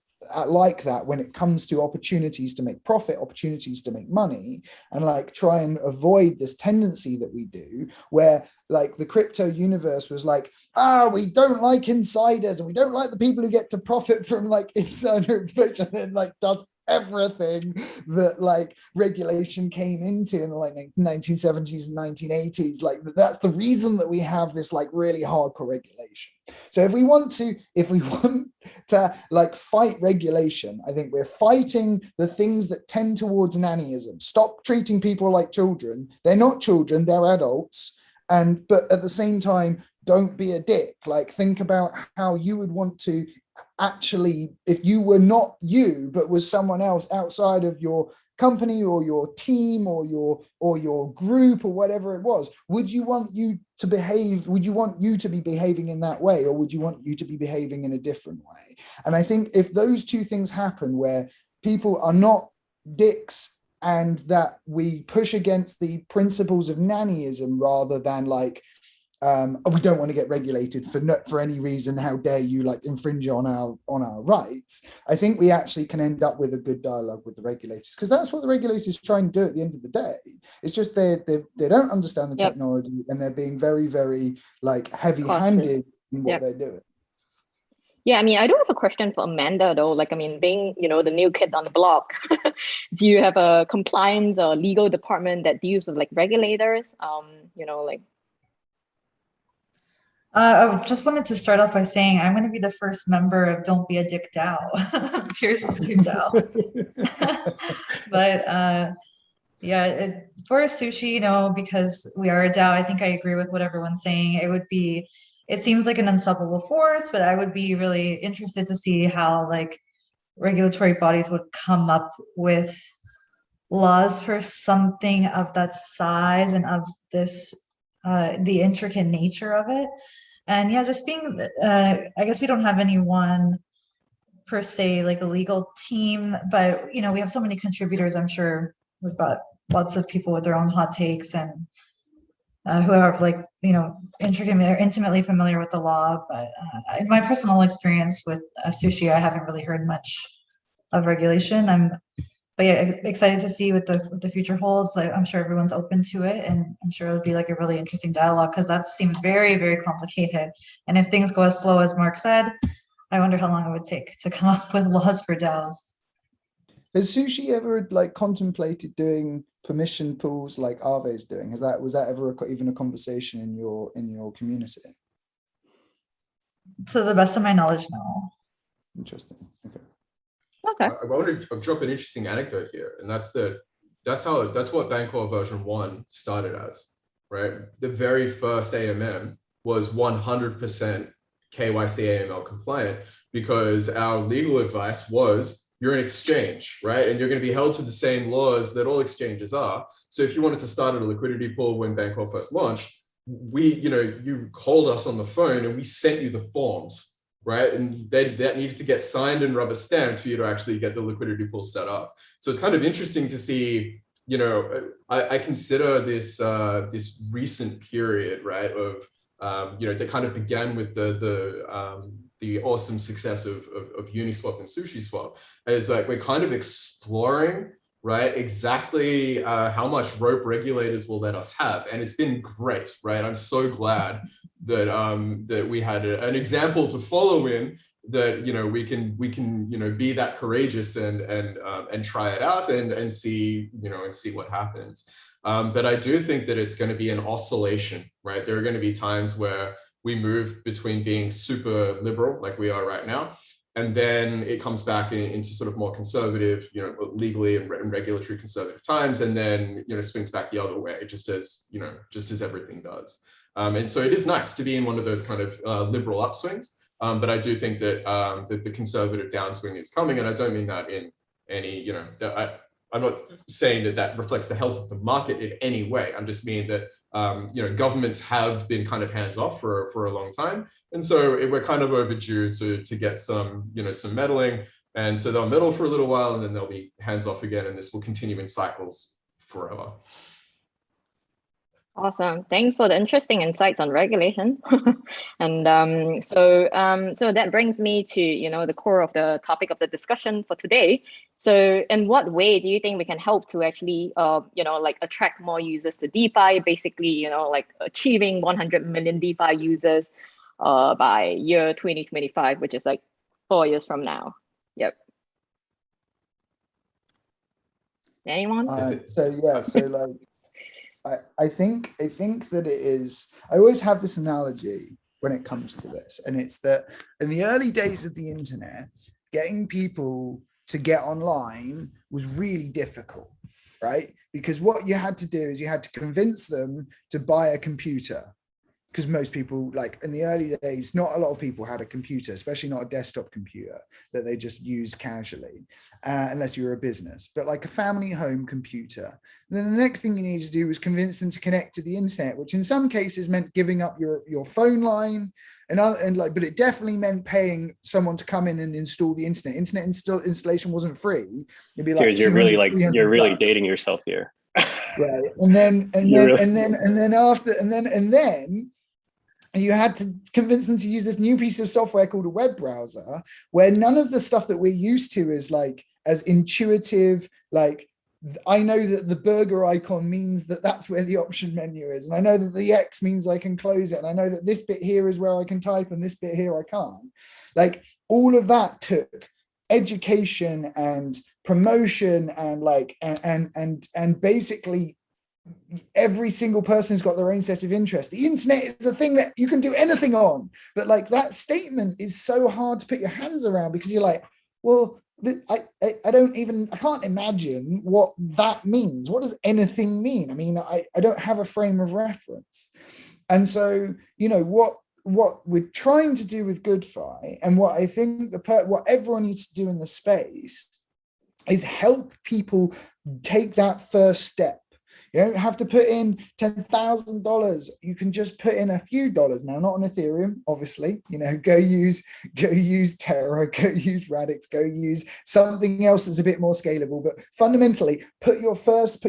S2: like that when it comes to opportunities to make profit, opportunities to make money, and like try and avoid this tendency that we do where like the crypto universe was like, we don't like insiders and we don't like the people who get to profit from like insider information, and then like does everything that like regulation came into in the like 1970s and 1980s. Like that's the reason that we have this like really hardcore regulation. So if we want to like fight regulation, I think we're fighting the things that tend towards nannyism. Stop treating people like children. They're not children, they're adults. But at the same time, don't be a dick. Like think about how you would want to actually, if you were not you, but was someone else outside of your company or your team or your group or whatever it was, would you want you to behave, would you want you to be behaving in that way, or would you want you to be behaving in a different way? And I think if those two things happen where people are not dicks and that we push against the principles of nannyism rather than like, we don't want to get regulated for any reason, how dare you like infringe on our rights, I think we actually can end up with a good dialogue with the regulators, because that's what the regulators are trying to do at the end of the day. It's just they don't understand the technology and they're being very, very like heavy-handed in what they're doing.
S1: Yeah, I mean, I do have a question for Amanda though. Like, I mean, being, the new kid on the block, do you have a compliance or legal department that deals with like regulators? Like.
S3: I just wanted to start off by saying I'm going to be the first member of Don't Be a Dick DAO, Pierce's new DAO. But for Sushi, because we are a DAO, I think I agree with what everyone's saying. It seems like an unstoppable force, but I would be really interested to see how like regulatory bodies would come up with laws for something of that size and of this, the intricate nature of it. And just being, I guess we don't have anyone per se, like a legal team, but, we have so many contributors. I'm sure we've got lots of people with their own hot takes and who are like, intimately familiar with the law. But in my personal experience with Sushi, I haven't really heard much of regulation. But excited to see what the future holds. Like, I'm sure everyone's open to it, and I'm sure it'll be like a really interesting dialogue, because that seems very, very complicated. And if things go as slow as Mark said, I wonder how long it would take to come up with laws for DAOs.
S2: Has Sushi ever like contemplated doing permission pools like Aave doing? Was that ever even a conversation in your community?
S3: To the best of my knowledge, no.
S2: Interesting. Okay.
S1: Okay.
S5: I want to drop an interesting anecdote here, and that's what Bancor version 1 started as, right? The very first AMM was 100% KYC AML compliant, because our legal advice was you're an exchange, right? And you're going to be held to the same laws that all exchanges are. So if you wanted to start a liquidity pool when Bancor first launched, you called us on the phone and we sent you the forms, right? And that needed to get signed and rubber stamped for you to actually get the liquidity pool set up. So it's kind of interesting to see, I consider this this recent period, right, of that kind of began with the awesome success of Uniswap and SushiSwap, is like we're kind of exploring, right, exactly how much rope regulators will let us have, and it's been great, right? I'm so glad that that we had an example to follow in, that we can be that courageous and try it out and see what happens. But I do think that it's going to be an oscillation, right? There are going to be times where we move between being super liberal like we are right now, and then it comes back into sort of more conservative, legally and regulatory conservative times, and then swings back the other way, just as everything does. And so it is nice to be in one of those kind of liberal upswings, but I do think that the conservative downswing is coming, and I don't mean that in any, I'm not saying that reflects the health of the market in any way. I'm just meaning that governments have been kind of hands off for a long time, and so we're kind of overdue to get some some meddling, and so they'll meddle for a little while, and then they'll be hands off again, and this will continue in cycles forever.
S1: Awesome. Thanks for the interesting insights on regulation. And so that brings me to, the core of the topic of the discussion for today. So in what way do you think we can help to actually, attract more users to DeFi, basically, achieving 100 million DeFi users by year 2025, which is like 4 years from now? Yep. Anyone?
S2: I think that it is, I always have this analogy when it comes to this, and it's that in the early days of the internet, getting people to get online was really difficult, right? Because what you had to do is you had to convince them to buy a computer, because most people, like in the early days, not a lot of people had a computer, especially not a desktop computer that they just used casually, unless you were a business, but like a family home computer. And then the next thing you need to do was convince them to connect to the internet, which in some cases meant giving up your phone line, but it definitely meant paying someone to come in and install the internet. Internet installation wasn't free. It'd be like
S4: you're really dating yourself here.
S2: Right. And then you had to convince them to use this new piece of software called a web browser, where none of the stuff that we're used to is like as intuitive. Like, I know that the burger icon means that that's where the option menu is, and I know that the X means I can close it, and I know that this bit here is where I can type and this bit here I can't. Like, all of that took education and promotion and basically every single person's got their own set of interests. The internet is a thing that you can do anything on, but like that statement is so hard to put your hands around, because you're like, well, I can't imagine what that means. What does anything mean? I mean, I don't have a frame of reference. And so, what we're trying to do with GoodFi, and what I think what everyone needs to do in the space, is help people take that first step. You don't have to put in $10,000. You can just put in a few dollars. Now, not on Ethereum, obviously. Go use Terra, go use Radix, go use something else that's a bit more scalable. But fundamentally, put your first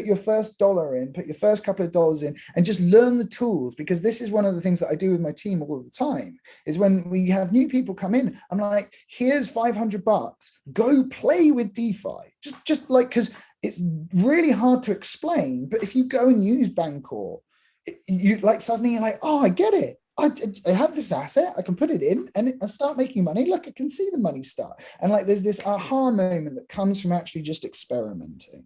S2: dollar in, put your first couple of dollars in, and just learn the tools. Because this is one of the things that I do with my team all the time, is when we have new people come in, I'm like, here's $500. Go play with DeFi. Just like, because it's really hard to explain, but if you go and use Bancor, suddenly you're like, oh, I get it. I have this asset, I can put it in and I start making money. Look, I can see the money start. And like, there's this aha moment that comes from actually just experimenting.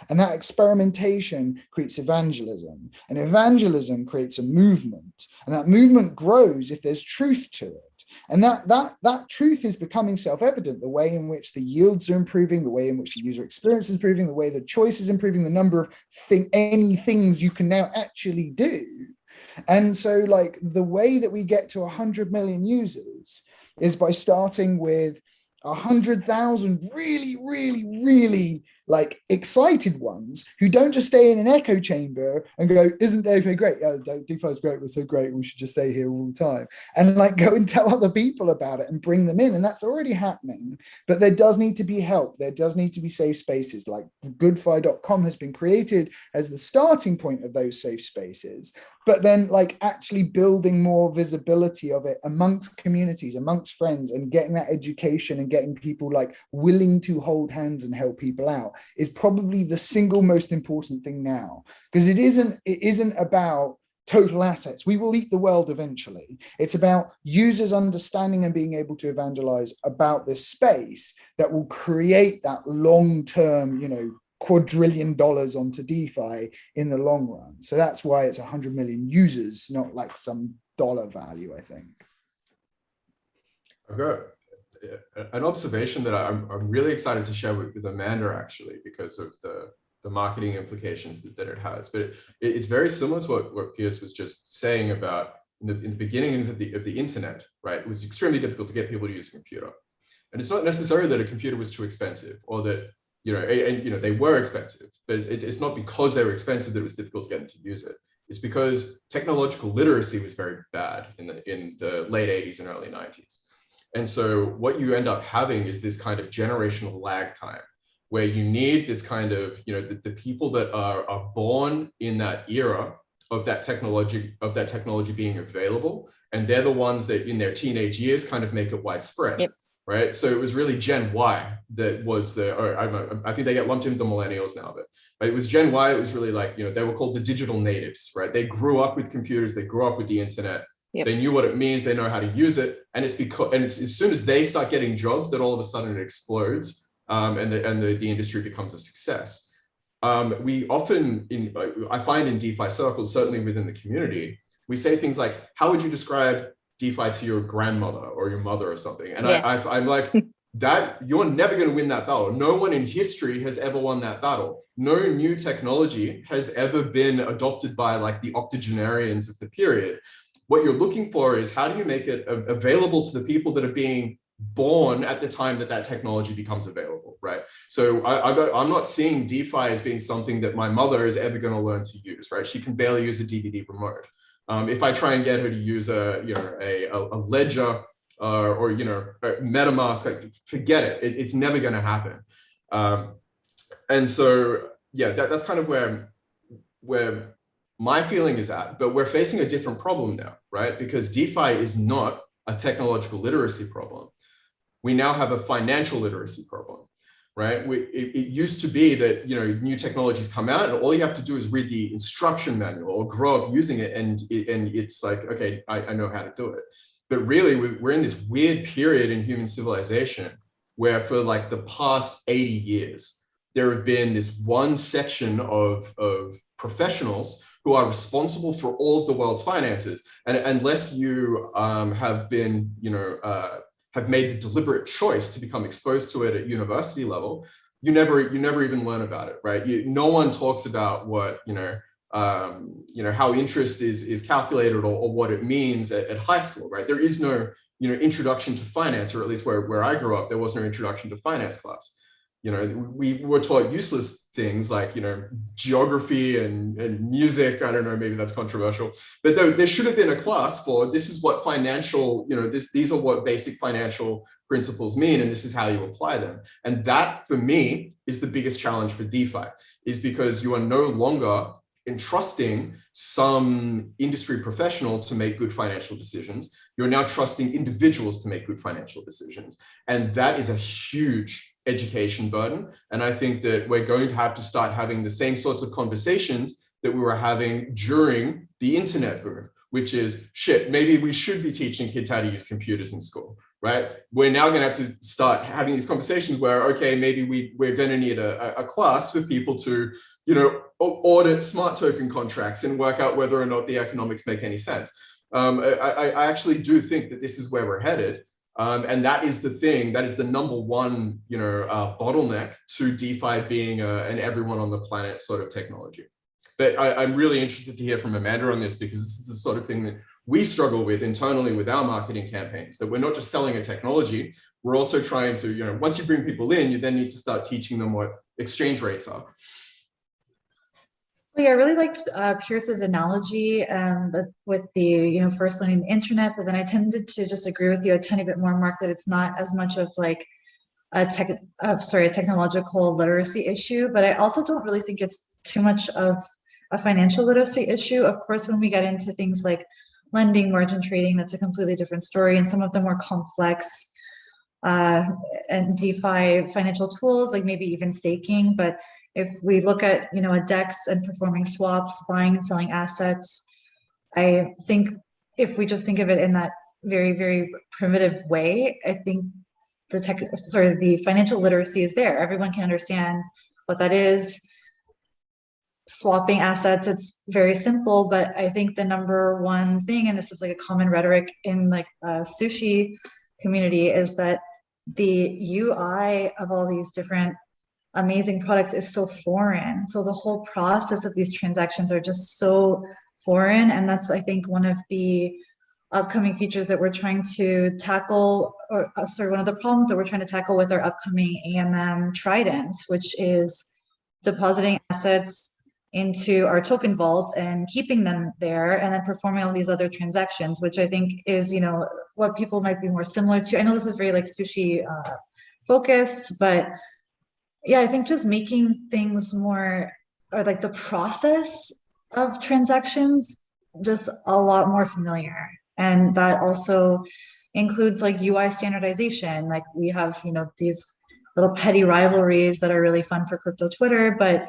S2: And that experimentation creates evangelism, and evangelism creates a movement. And that movement grows if there's truth to it. And that truth is becoming self-evident, the way in which the yields are improving, the way in which the user experience is improving, the way the choice is improving, the number of things you can now actually do. And so like the way that we get to 100 million users is by starting with 100,000 really like excited ones who don't just stay in an echo chamber and go, isn't DeFi great? Yeah, DeFi is great, we're so great, we should just stay here all the time. And like go and tell other people about it and bring them in. And that's already happening, but there does need to be help. There does need to be safe spaces. Like GoodFi.com has been created as the starting point of those safe spaces, but then like actually building more visibility of it amongst communities, amongst friends, and getting that education and getting people like willing to hold hands and help people out is probably the single most important thing now, because it isn't about total assets. We will eat the world eventually. It's about users understanding and being able to evangelize about this space that will create that long-term, quadrillion dollars onto DeFi in the long run. So that's why it's 100 million users, not like some dollar value, I think.
S5: I've got an observation that I'm really excited to share with Amanda, actually, because of the marketing implications that it has. But it's very similar to what Piers was just saying about in the beginnings of the internet, right? It was extremely difficult to get people to use a computer. And it's not necessarily that a computer was too expensive or that, they were expensive, but it's not because they were expensive that it was difficult to get them to use it. It's because technological literacy was very bad in the late 80s and early 90s. And so what you end up having is this kind of generational lag time where you need this kind of, the people that are born in that era of that technology being available, and they're the ones that in their teenage years kind of make it widespread.
S1: Yep.
S5: Right. So it was really Gen Y that was I think they get lumped into the millennials now, but it was Gen Y. It was really like, they were called the digital natives, right? They grew up with computers, they grew up with the internet.
S1: Yep.
S5: They knew what it means, they know how to use it. And it's as soon as they start getting jobs that all of a sudden it explodes, and the industry becomes a success. We often, I find in DeFi circles, certainly within the community, we say things like, how would you describe DeFi to your grandmother or your mother or something? And yeah. I'm like, that you're never going to win that battle. No one in history has ever won that battle. No new technology has ever been adopted by like the octogenarians of the period. What you're looking for is how do you make it available to the people that are being born at the time that technology becomes available, right? So I'm not seeing DeFi as being something that my mother is ever going to learn to use, right? She can barely use a DVD remote. If I try and get her to use a ledger or MetaMask, like, forget it. It's never going to happen. And so that's kind of where my feeling is at. But we're facing a different problem now, right? Because DeFi is not a technological literacy problem. We now have a financial literacy problem, right? It used to be that new technologies come out and all you have to do is read the instruction manual or grow up using it, and it's like, okay, I know how to do it. But really, we're in this weird period in human civilization where for like the past 80 years, there have been this one section of professionals who are responsible for all of the world's finances, and unless you have been, have made the deliberate choice to become exposed to it at university level, you never even learn about it, right? No one talks about what how interest is calculated or what it means at high school, right? There is no introduction to finance, or at least where I grew up, there was no introduction to finance class. We were taught useless things like geography and music. I don't know, maybe that's controversial, but there should have been a class for this is what financial, these are what basic financial principles mean, and this is how you apply them. And that for me is the biggest challenge for DeFi, is because you are no longer entrusting some industry professional to make good financial decisions. You're now trusting individuals to make good financial decisions. And that is a huge education burden. And I think that we're going to have to start having the same sorts of conversations that we were having during the internet boom, which is, shit, maybe we should be teaching kids how to use computers in school, right? We're now going to have to start having these conversations where, okay, maybe we're going to need a class for people to, audit smart token contracts and work out whether or not the economics make any sense. I actually do think that this is where we're headed. And that is the thing, that is the number one, bottleneck to DeFi being an everyone on the planet sort of technology. But I'm really interested to hear from Amanda on this, because this is the sort of thing that we struggle with internally with our marketing campaigns, that we're not just selling a technology, we're also trying to, once you bring people in, you then need to start teaching them what exchange rates are.
S3: Well, yeah, I really liked Pierce's analogy with the first learning the internet, but then I tended to just agree with you a tiny bit more, Mark, that it's not as much of like a technological literacy issue, but I also don't really think it's too much of a financial literacy issue. Of course, when we get into things like lending, margin trading, that's a completely different story, and some of the more complex and DeFi financial tools, like maybe even staking. But if we look at, a DEX and performing swaps, buying and selling assets, I think if we just think of it in that very, very primitive way, I think the financial literacy is there. Everyone can understand what that is. swapping assets, it's very simple, but I think the number one thing, and this is like a common rhetoric in like Sushi community, is that the UI of all these different amazing products is so foreign. So the whole process of these transactions are just so foreign. And that's, I think, one of the upcoming features that we're trying to tackle, or sorry, one of the problems that we're trying to tackle with our upcoming AMM Trident, which is depositing assets into our token vault and keeping them there, and then performing all these other transactions, which I think is, you know, what people might be more similar to. I know this is very like Sushi focused, but yeah, I think just making things more, or like the process of transactions, just a lot more familiar. And that also includes like UI standardization. Like we have, you know, these little petty rivalries that are really fun for crypto Twitter, but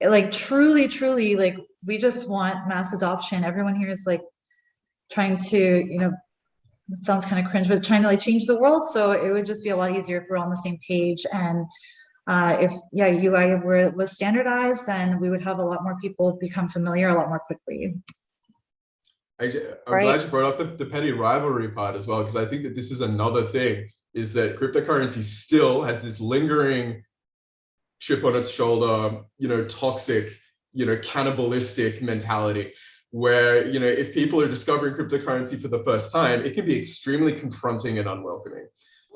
S3: like truly, like we just want mass adoption. Everyone here is like trying to, you know, it sounds kind of cringe, but trying to like change the world. So it would just be a lot easier if we're on the same page. And if UI was standardized, then we would have a lot more people become familiar a lot more quickly.
S5: I'm glad you brought up the petty rivalry part as well, because I think that this is another thing, is that cryptocurrency still has this lingering chip on its shoulder, you know, toxic, you know, cannibalistic mentality, where, you know, if people are discovering cryptocurrency for the first time, it can be extremely confronting and unwelcoming,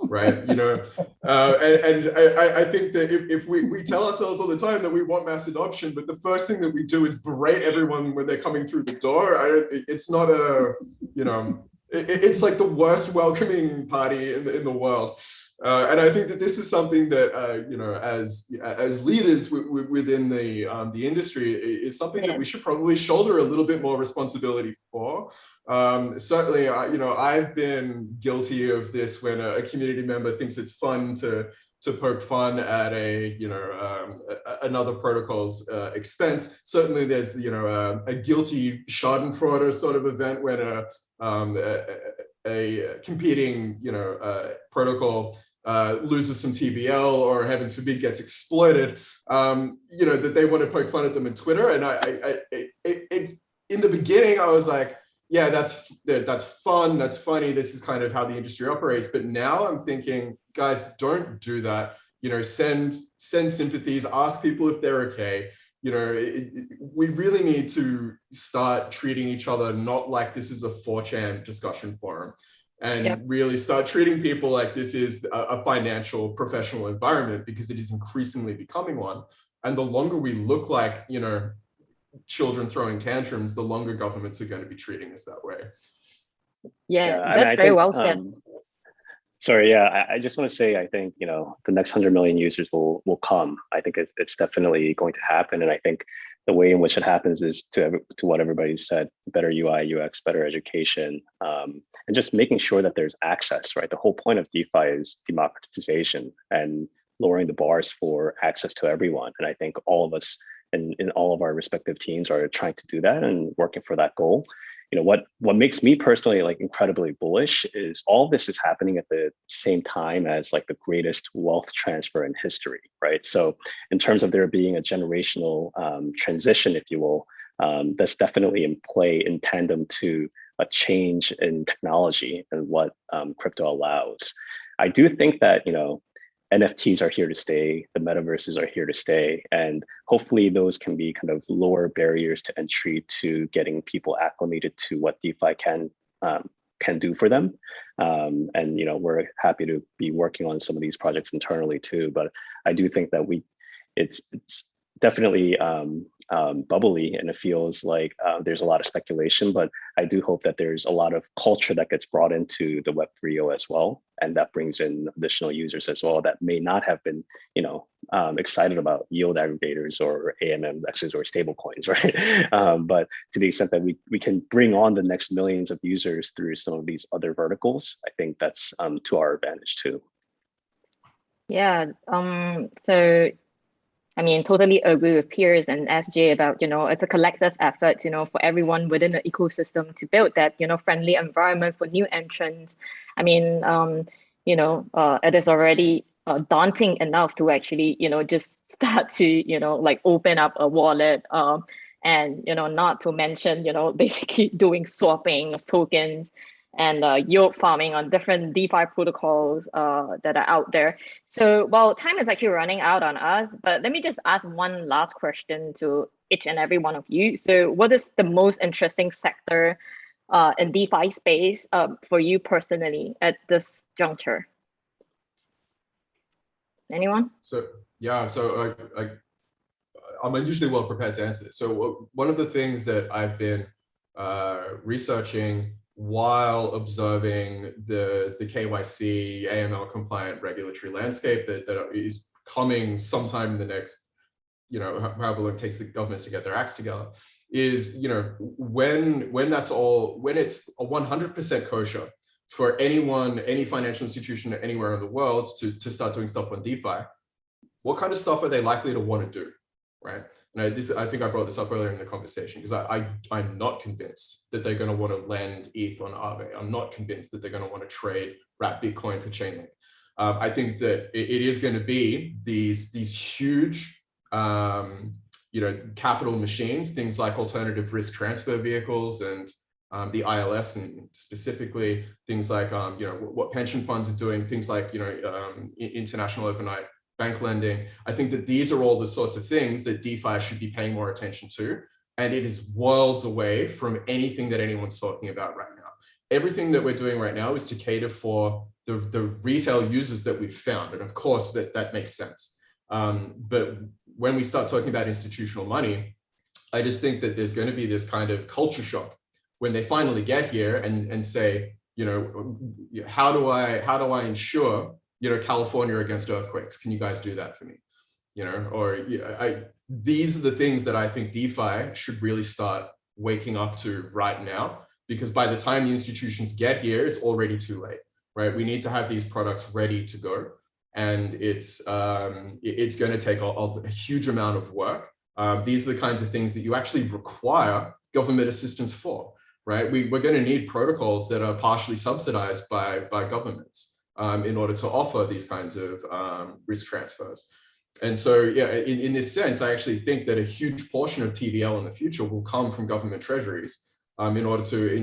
S5: right? You know, and I think that if we tell ourselves all the time that we want mass adoption, but the first thing that we do is berate everyone when they're coming through the door, it's not a, you know, it's like the worst welcoming party in the world. And I think that this is something that, you know, as leaders within the industry, is something that we should probably shoulder a little bit more responsibility for. Certainly, you know, I've been guilty of this when a community member thinks it's fun to poke fun at a, you know, another protocol's expense. Certainly, there's, you know, a guilty schadenfreude sort of event when a competing, you know, protocol loses some TVL, or heavens forbid gets exploited, you know, that they want to poke fun at them on Twitter. And in the beginning, I was like, yeah, that's fun, that's funny, this is kind of how the industry operates. But now I'm thinking, guys, don't do that. You know, send sympathies, ask people if they're okay. You know, we really need to start treating each other not like this is a 4chan discussion forum, and really start treating people like this is a financial professional environment, because it is increasingly becoming one. And the longer we look like, you know, children throwing tantrums, the longer governments are going to be treating us that way.
S1: Yeah, that's very well said.
S4: Sorry, yeah, I just want to say, I think, you know, the next 100 million users will come. I think it's definitely going to happen. And I think the way in which it happens is to what everybody said: better UI, UX, better education, and just making sure that there's access, right? The whole point of DeFi is democratization and lowering the bars for access to everyone. And I think all of us in all of our respective teams are trying to do that and working for that goal. You know, what makes me personally like incredibly bullish is all this is happening at the same time as like the greatest wealth transfer in history, right? So in terms of there being a generational transition, if you will, that's definitely in play in tandem to a change in technology and what crypto allows. I do think that, you know, NFTs are here to stay, the metaverses are here to stay, and hopefully those can be kind of lower barriers to entry to getting people acclimated to what DeFi can do for them. And, you know, we're happy to be working on some of these projects internally too, but I do think that it's definitely bubbly, and it feels like there's a lot of speculation, but I do hope that there's a lot of culture that gets brought into the Web3 as well, and that brings in additional users as well that may not have been, you know, excited about yield aggregators or AMM indexes or stable coins, right? But to the extent that we can bring on the next millions of users through some of these other verticals, I think that's to our advantage too.
S1: Yeah, so I mean, totally agree with Piers and SJ about, you know, it's a collective effort, you know, for everyone within the ecosystem to build that, you know, friendly environment for new entrants. I mean, you know, it is already daunting enough to actually, just start to, like open up a wallet, and, not to mention, basically doing swapping of tokens and yield farming on different DeFi protocols that are out there. So, well, time is actually running out on us, but let me just ask one last question to each and every one of you. So what is the most interesting sector in DeFi space for you personally at this juncture? Anyone?
S5: So yeah, so I'm unusually well prepared to answer this. So one of the things that I've been researching while observing the KYC AML compliant regulatory landscape that is coming sometime in the next, however long it takes the governments to get their acts together, is, when it's a 100% kosher for anyone, any financial institution anywhere in the world to start doing stuff on DeFi, what kind of stuff are they likely to want to do, right? And I think I brought this up earlier in the conversation, because I'm not convinced that they're going to want to lend ETH on Aave. I'm not convinced that they're going to want to trade wrap Bitcoin for Chainlink. I think that it is going to be these huge, capital machines, things like alternative risk transfer vehicles and the ILS, and specifically things like what pension funds are doing, things like international overnight bank lending. I think that these are all the sorts of things that DeFi should be paying more attention to, and it is worlds away from anything that anyone's talking about right now. Everything that we're doing right now is to cater for the retail users that we've found, and of course that makes sense. But when we start talking about institutional money, I just think that there's going to be this kind of culture shock when they finally get here and say, how do I ensure California against earthquakes? Can you guys do that for me? These are the things that I think DeFi should really start waking up to right now, because by the time the institutions get here, it's already too late, right? We need to have these products ready to go, and it's going to take a huge amount of work. These are the kinds of things that you actually require government assistance for, right? We're going to need protocols that are partially subsidized by governments in order to offer these kinds of risk transfers. And so, yeah, in this sense, I actually think that a huge portion of TVL in the future will come from government treasuries in order to,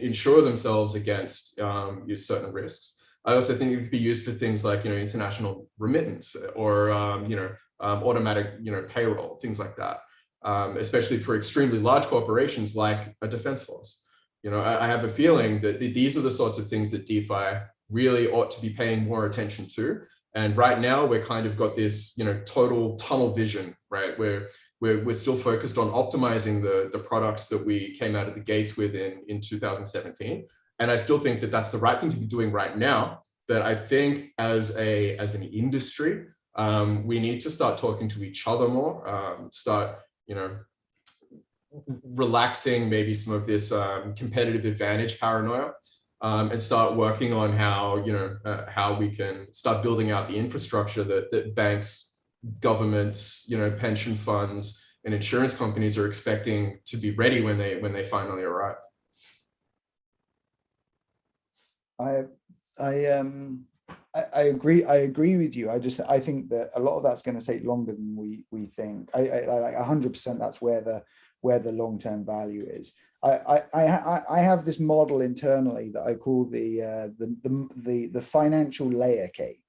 S5: insure themselves against certain risks. I also think it could be used for things like, international remittance or, automatic, payroll, things like that, especially for extremely large corporations like a defense force. I have a feeling that these are the sorts of things that DeFi really ought to be paying more attention to. And right now we're kind of got this, total tunnel vision, right? We're still focused on optimizing the products that we came out of the gates with in 2017. And I still think that that's the right thing to be doing right now. But I think as an industry, we need to start talking to each other more, start, relaxing maybe some of this competitive advantage paranoia, and start working on how we can start building out the infrastructure that banks, governments, pension funds, and insurance companies are expecting to be ready when they finally arrive.
S2: I agree with you. I think that a lot of that's going to take longer than we think. I like 100%. That's where the long-term value is. I have this model internally that I call the financial layer cake.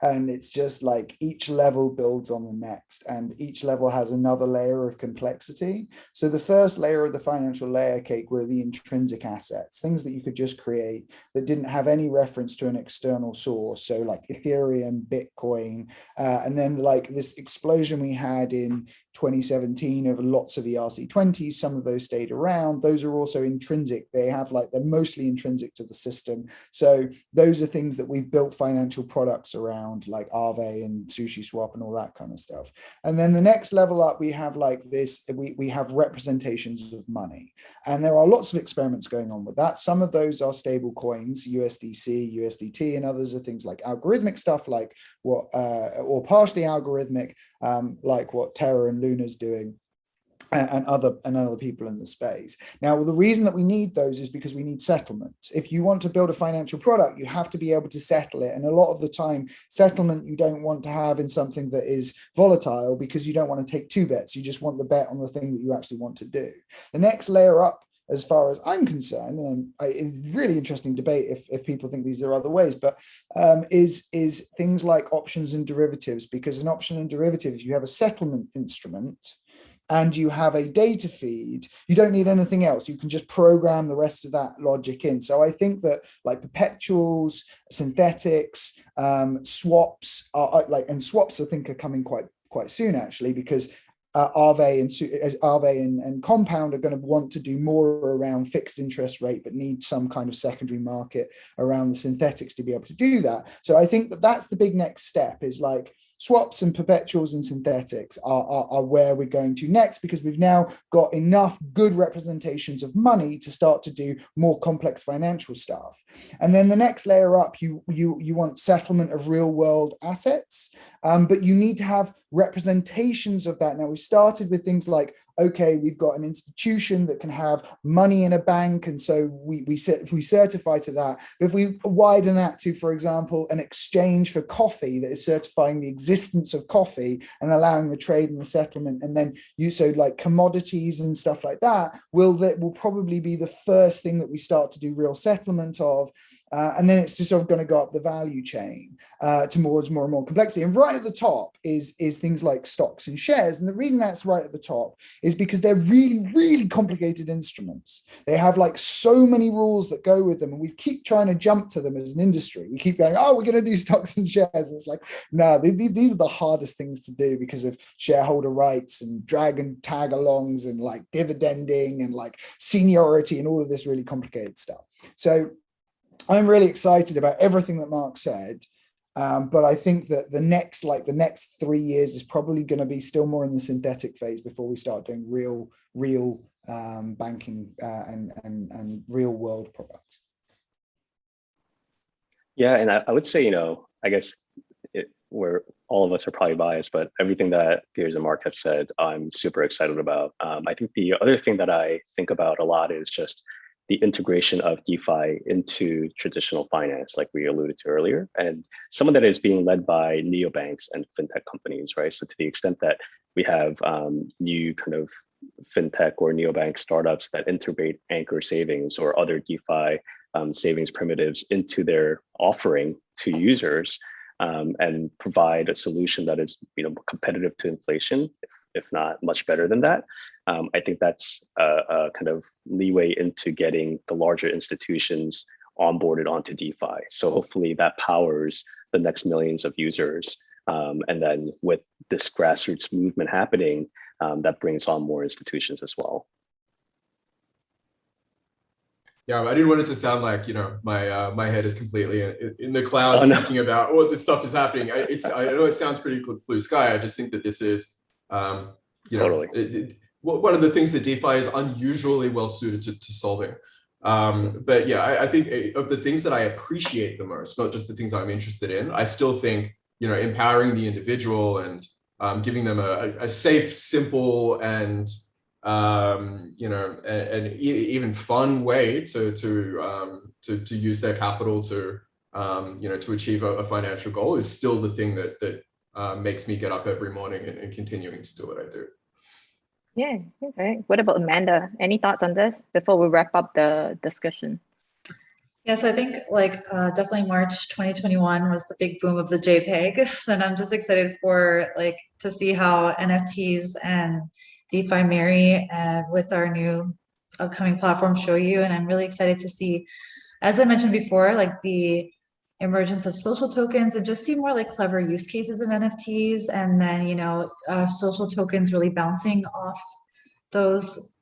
S2: And it's just like each level builds on the next, and each level has another layer of complexity. So the first layer of the financial layer cake were the intrinsic assets, things that you could just create that didn't have any reference to an external source. So like Ethereum, Bitcoin, and then like this explosion we had in 2017 of lots of ERC20s, some of those stayed around. Those are also intrinsic. They're mostly intrinsic to the system. So those are things that we've built financial products around, like Aave and SushiSwap and all that kind of stuff. And then the next level up, we have like this, we have representations of money. And there are lots of experiments going on with that. Some of those are stable coins, USDC, USDT, and others are things like algorithmic stuff, like what, or partially algorithmic, like what Terra and Luna's doing. and other people in the space. Now, the reason that we need those is because we need settlement. If you want to build a financial product, you have to be able to settle it. And a lot of the time, settlement you don't want to have in something that is volatile because you don't want to take two bets. You just want the bet on the thing that you actually want to do. The next layer up, as far as I'm concerned, and it's really interesting debate if people think these are other ways, but is things like options and derivatives, because an option and derivatives, you have a settlement instrument and you have a data feed, you don't need anything else. You can just program the rest of that logic in. So I think that like perpetuals, synthetics, swaps are like, and swaps I think are coming quite soon actually, because Aave and Compound are going to want to do more around fixed interest rate, but need some kind of secondary market around the synthetics to be able to do that. So I think that that's the big next step, is like swaps and perpetuals and synthetics are where we're going to next, because we've now got enough good representations of money to start to do more complex financial stuff. And then the next layer up, you want settlement of real world assets, but you need to have representations of that. Now, we started with things like, okay, we've got an institution that can have money in a bank, and so we certify to that. But if we widen that to, for example, an exchange for coffee that is certifying the existence of coffee and allowing the trade and the settlement, and then like commodities and stuff like that will probably be the first thing that we start to do real settlement of. And then it's just sort of going to go up the value chain towards more and more complexity. And right at the top is things like stocks and shares. And the reason that's right at the top is because they're really, really complicated instruments. They have like so many rules that go with them. And we keep trying to jump to them as an industry. We keep going, oh, we're going to do stocks and shares. And it's like, no, these are the hardest things to do because of shareholder rights and drag and tag alongs and like dividending and like seniority and all of this really complicated stuff. So I'm really excited about everything that Mark said, but I think that the next 3 years is probably going to be still more in the synthetic phase before we start doing real banking and real world products.
S4: Yeah, and I would say, I guess where all of us are probably biased, but everything that Piers and Mark have said, I'm super excited about. I think the other thing that I think about a lot is just the integration of DeFi into traditional finance, like we alluded to earlier. And some of that is being led by neobanks and fintech companies, right? So to the extent that we have new kind of fintech or neobank startups that integrate Anchor savings or other DeFi savings primitives into their offering to users and provide a solution that is competitive to inflation, if not much better than that. I think that's a kind of leeway into getting the larger institutions onboarded onto DeFi. So hopefully that powers the next millions of users. And then with this grassroots movement happening, that brings on more institutions as well.
S5: Yeah, I didn't want it to sound like, my head is completely in the clouds thinking about what this stuff is happening. I know it sounds pretty blue sky. I just think that this is, totally. One of the things that DeFi is unusually well suited to solving. But yeah, I think of the things that I appreciate the most, not just the things I'm interested in, I still think, empowering the individual and giving them a safe, simple, and even fun way to use their capital to achieve a financial goal is still the thing that makes me get up every morning and continuing to do what I do.
S1: Yeah, okay. What about Amanda? Any thoughts on this before we wrap up the discussion?
S3: Yes, I think definitely March 2021 was the big boom of the JPEG, and I'm just excited for to see how NFTs and DeFi marry with our new upcoming platform Show You. And I'm really excited to see, as I mentioned before, the emergence of social tokens and just see more clever use cases of NFTs, and then social tokens really bouncing off those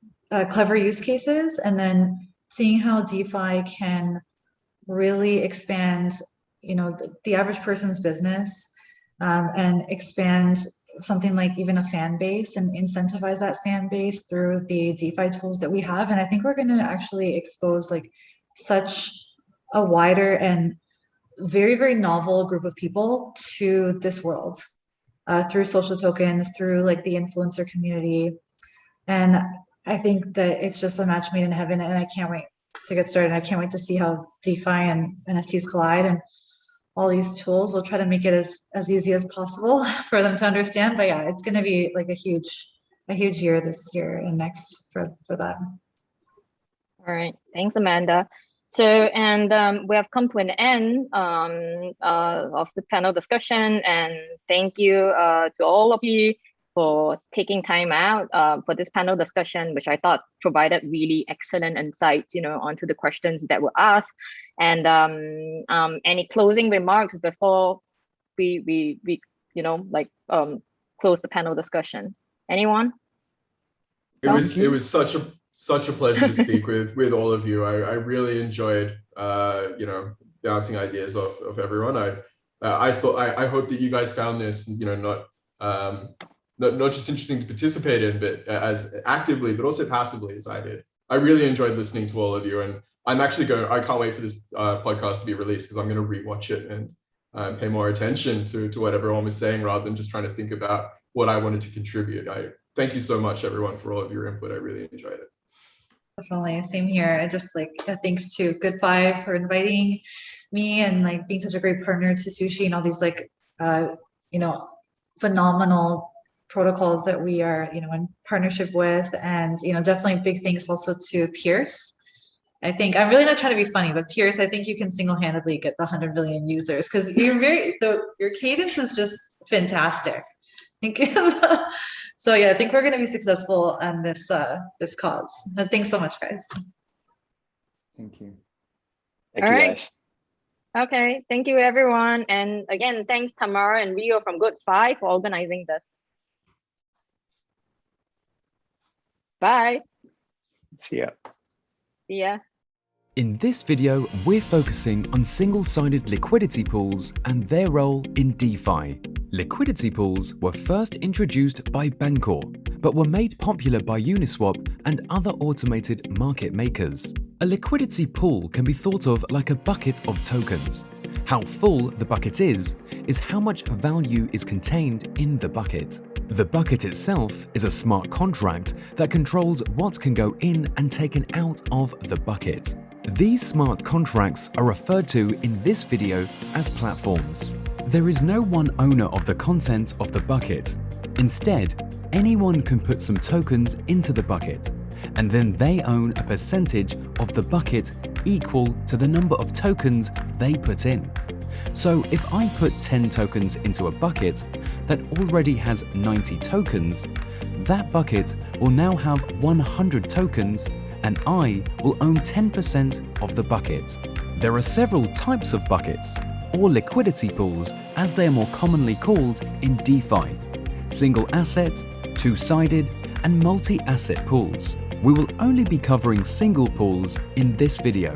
S3: clever use cases, and then seeing how DeFi can really expand the average person's business and expand something like even a fan base and incentivize that fan base through the DeFi tools that we have. And I think we're going to actually expose such a wider and very, very novel group of people to this world through social tokens, through the influencer community. And I think that it's just a match made in heaven, and I can't wait to get started. I can't wait to see how DeFi and NFTs collide, and all these tools. We'll try to make it as easy as possible for them to understand. But yeah, it's going to be like a huge year this year and next for that.
S1: All right, thanks, Amanda. So, and we have come to an end of the panel discussion, and thank you to all of you for taking time out for this panel discussion, which I thought provided really excellent insights, onto the questions that were asked. And any closing remarks before we close the panel discussion? Anyone?
S5: It was such a pleasure to speak with all of you. I really enjoyed bouncing ideas of everyone. I hope that you guys found this not just interesting to participate in, but as actively, but also passively as I did. I really enjoyed listening to all of you, and I can't wait for this podcast to be released, because I'm going to rewatch it and pay more attention to what everyone was saying, rather than just trying to think about what I wanted to contribute. I thank you so much, everyone, for all of your input. I really enjoyed it.
S3: Definitely, same here. I just thanks to GoodFi for inviting me and being such a great partner to Sushi and all these phenomenal protocols that we are in partnership with. And definitely big thanks also to Pierce. I think I'm really not trying to be funny, but Pierce, I think you can single-handedly get the 100 million users, because your cadence is just fantastic. So yeah, I think we're going to be successful on this cause. And thanks so much, guys.
S2: Thank you.
S4: Thank you, guys.
S1: Okay, thank you, everyone. And again, thanks Tamara and Rio from GoodFi for organizing this. Bye.
S4: See ya.
S1: See ya.
S6: In this video, we're focusing on single-sided liquidity pools and their role in DeFi. Liquidity pools were first introduced by Bancor, but were made popular by Uniswap and other automated market makers. A liquidity pool can be thought of like a bucket of tokens. How full the bucket is how much value is contained in the bucket. The bucket itself is a smart contract that controls what can go in and taken out of the bucket. These smart contracts are referred to in this video as platforms. There is no one owner of the content of the bucket. Instead, anyone can put some tokens into the bucket, and then they own a percentage of the bucket equal to the number of tokens they put in. So if I put 10 tokens into a bucket that already has 90 tokens, that bucket will now have 100 tokens, and I will own 10% of the bucket. There are several types of buckets, or liquidity pools as they are more commonly called in DeFi: single asset, two-sided, and multi-asset pools. We will only be covering single pools in this video.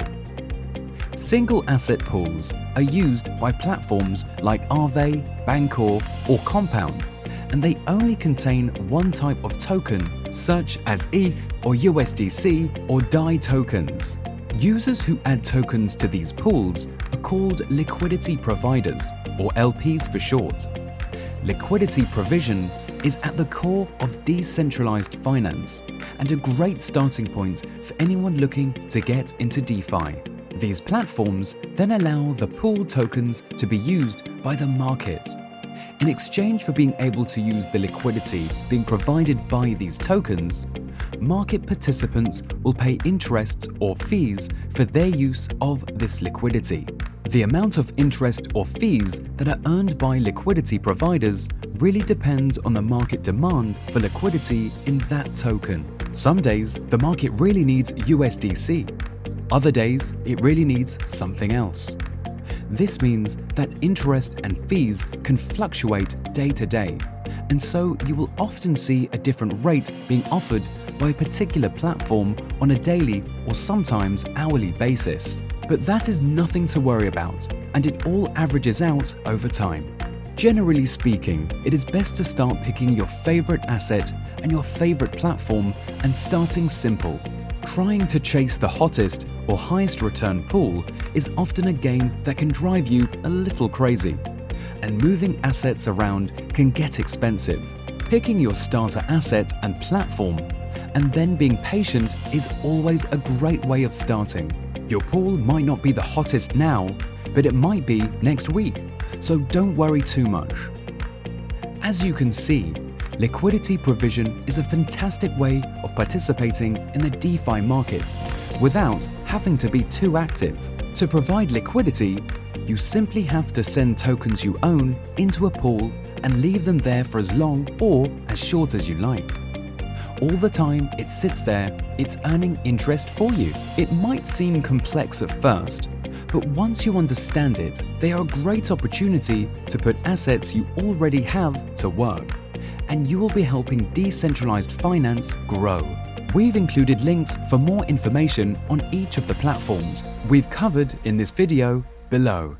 S6: Single asset pools are used by platforms like Aave, Bancor, or Compound, and they only contain one type of token, such as ETH or USDC or DAI tokens. Users who add tokens to these pools are called liquidity providers, or LPs for short. Liquidity provision is at the core of decentralized finance and a great starting point for anyone looking to get into DeFi. These platforms then allow the pool tokens to be used by the market. In exchange for being able to use the liquidity being provided by these tokens, market participants will pay interests or fees for their use of this liquidity. The amount of interest or fees that are earned by liquidity providers really depends on the market demand for liquidity in that token. Some days, the market really needs USDC. Other days, it really needs something else. This means that interest and fees can fluctuate day to day, and so you will often see a different rate being offered by a particular platform on a daily or sometimes hourly basis. But that is nothing to worry about, and it all averages out over time. Generally speaking, it is best to start picking your favorite asset and your favorite platform and starting simple. Trying to chase the hottest or highest return pool is often a game that can drive you a little crazy, and moving assets around can get expensive. Picking your starter asset and platform and then being patient is always a great way of starting. Your pool might not be the hottest now, but it might be next week, so don't worry too much. As you can see, liquidity provision is a fantastic way of participating in the DeFi market without having to be too active. To provide liquidity, you simply have to send tokens you own into a pool and leave them there for as long or as short as you like. All the time it sits there, it's earning interest for you. It might seem complex at first, but once you understand it, they are a great opportunity to put assets you already have to work, and you will be helping decentralized finance grow. We've included links for more information on each of the platforms we've covered in this video below.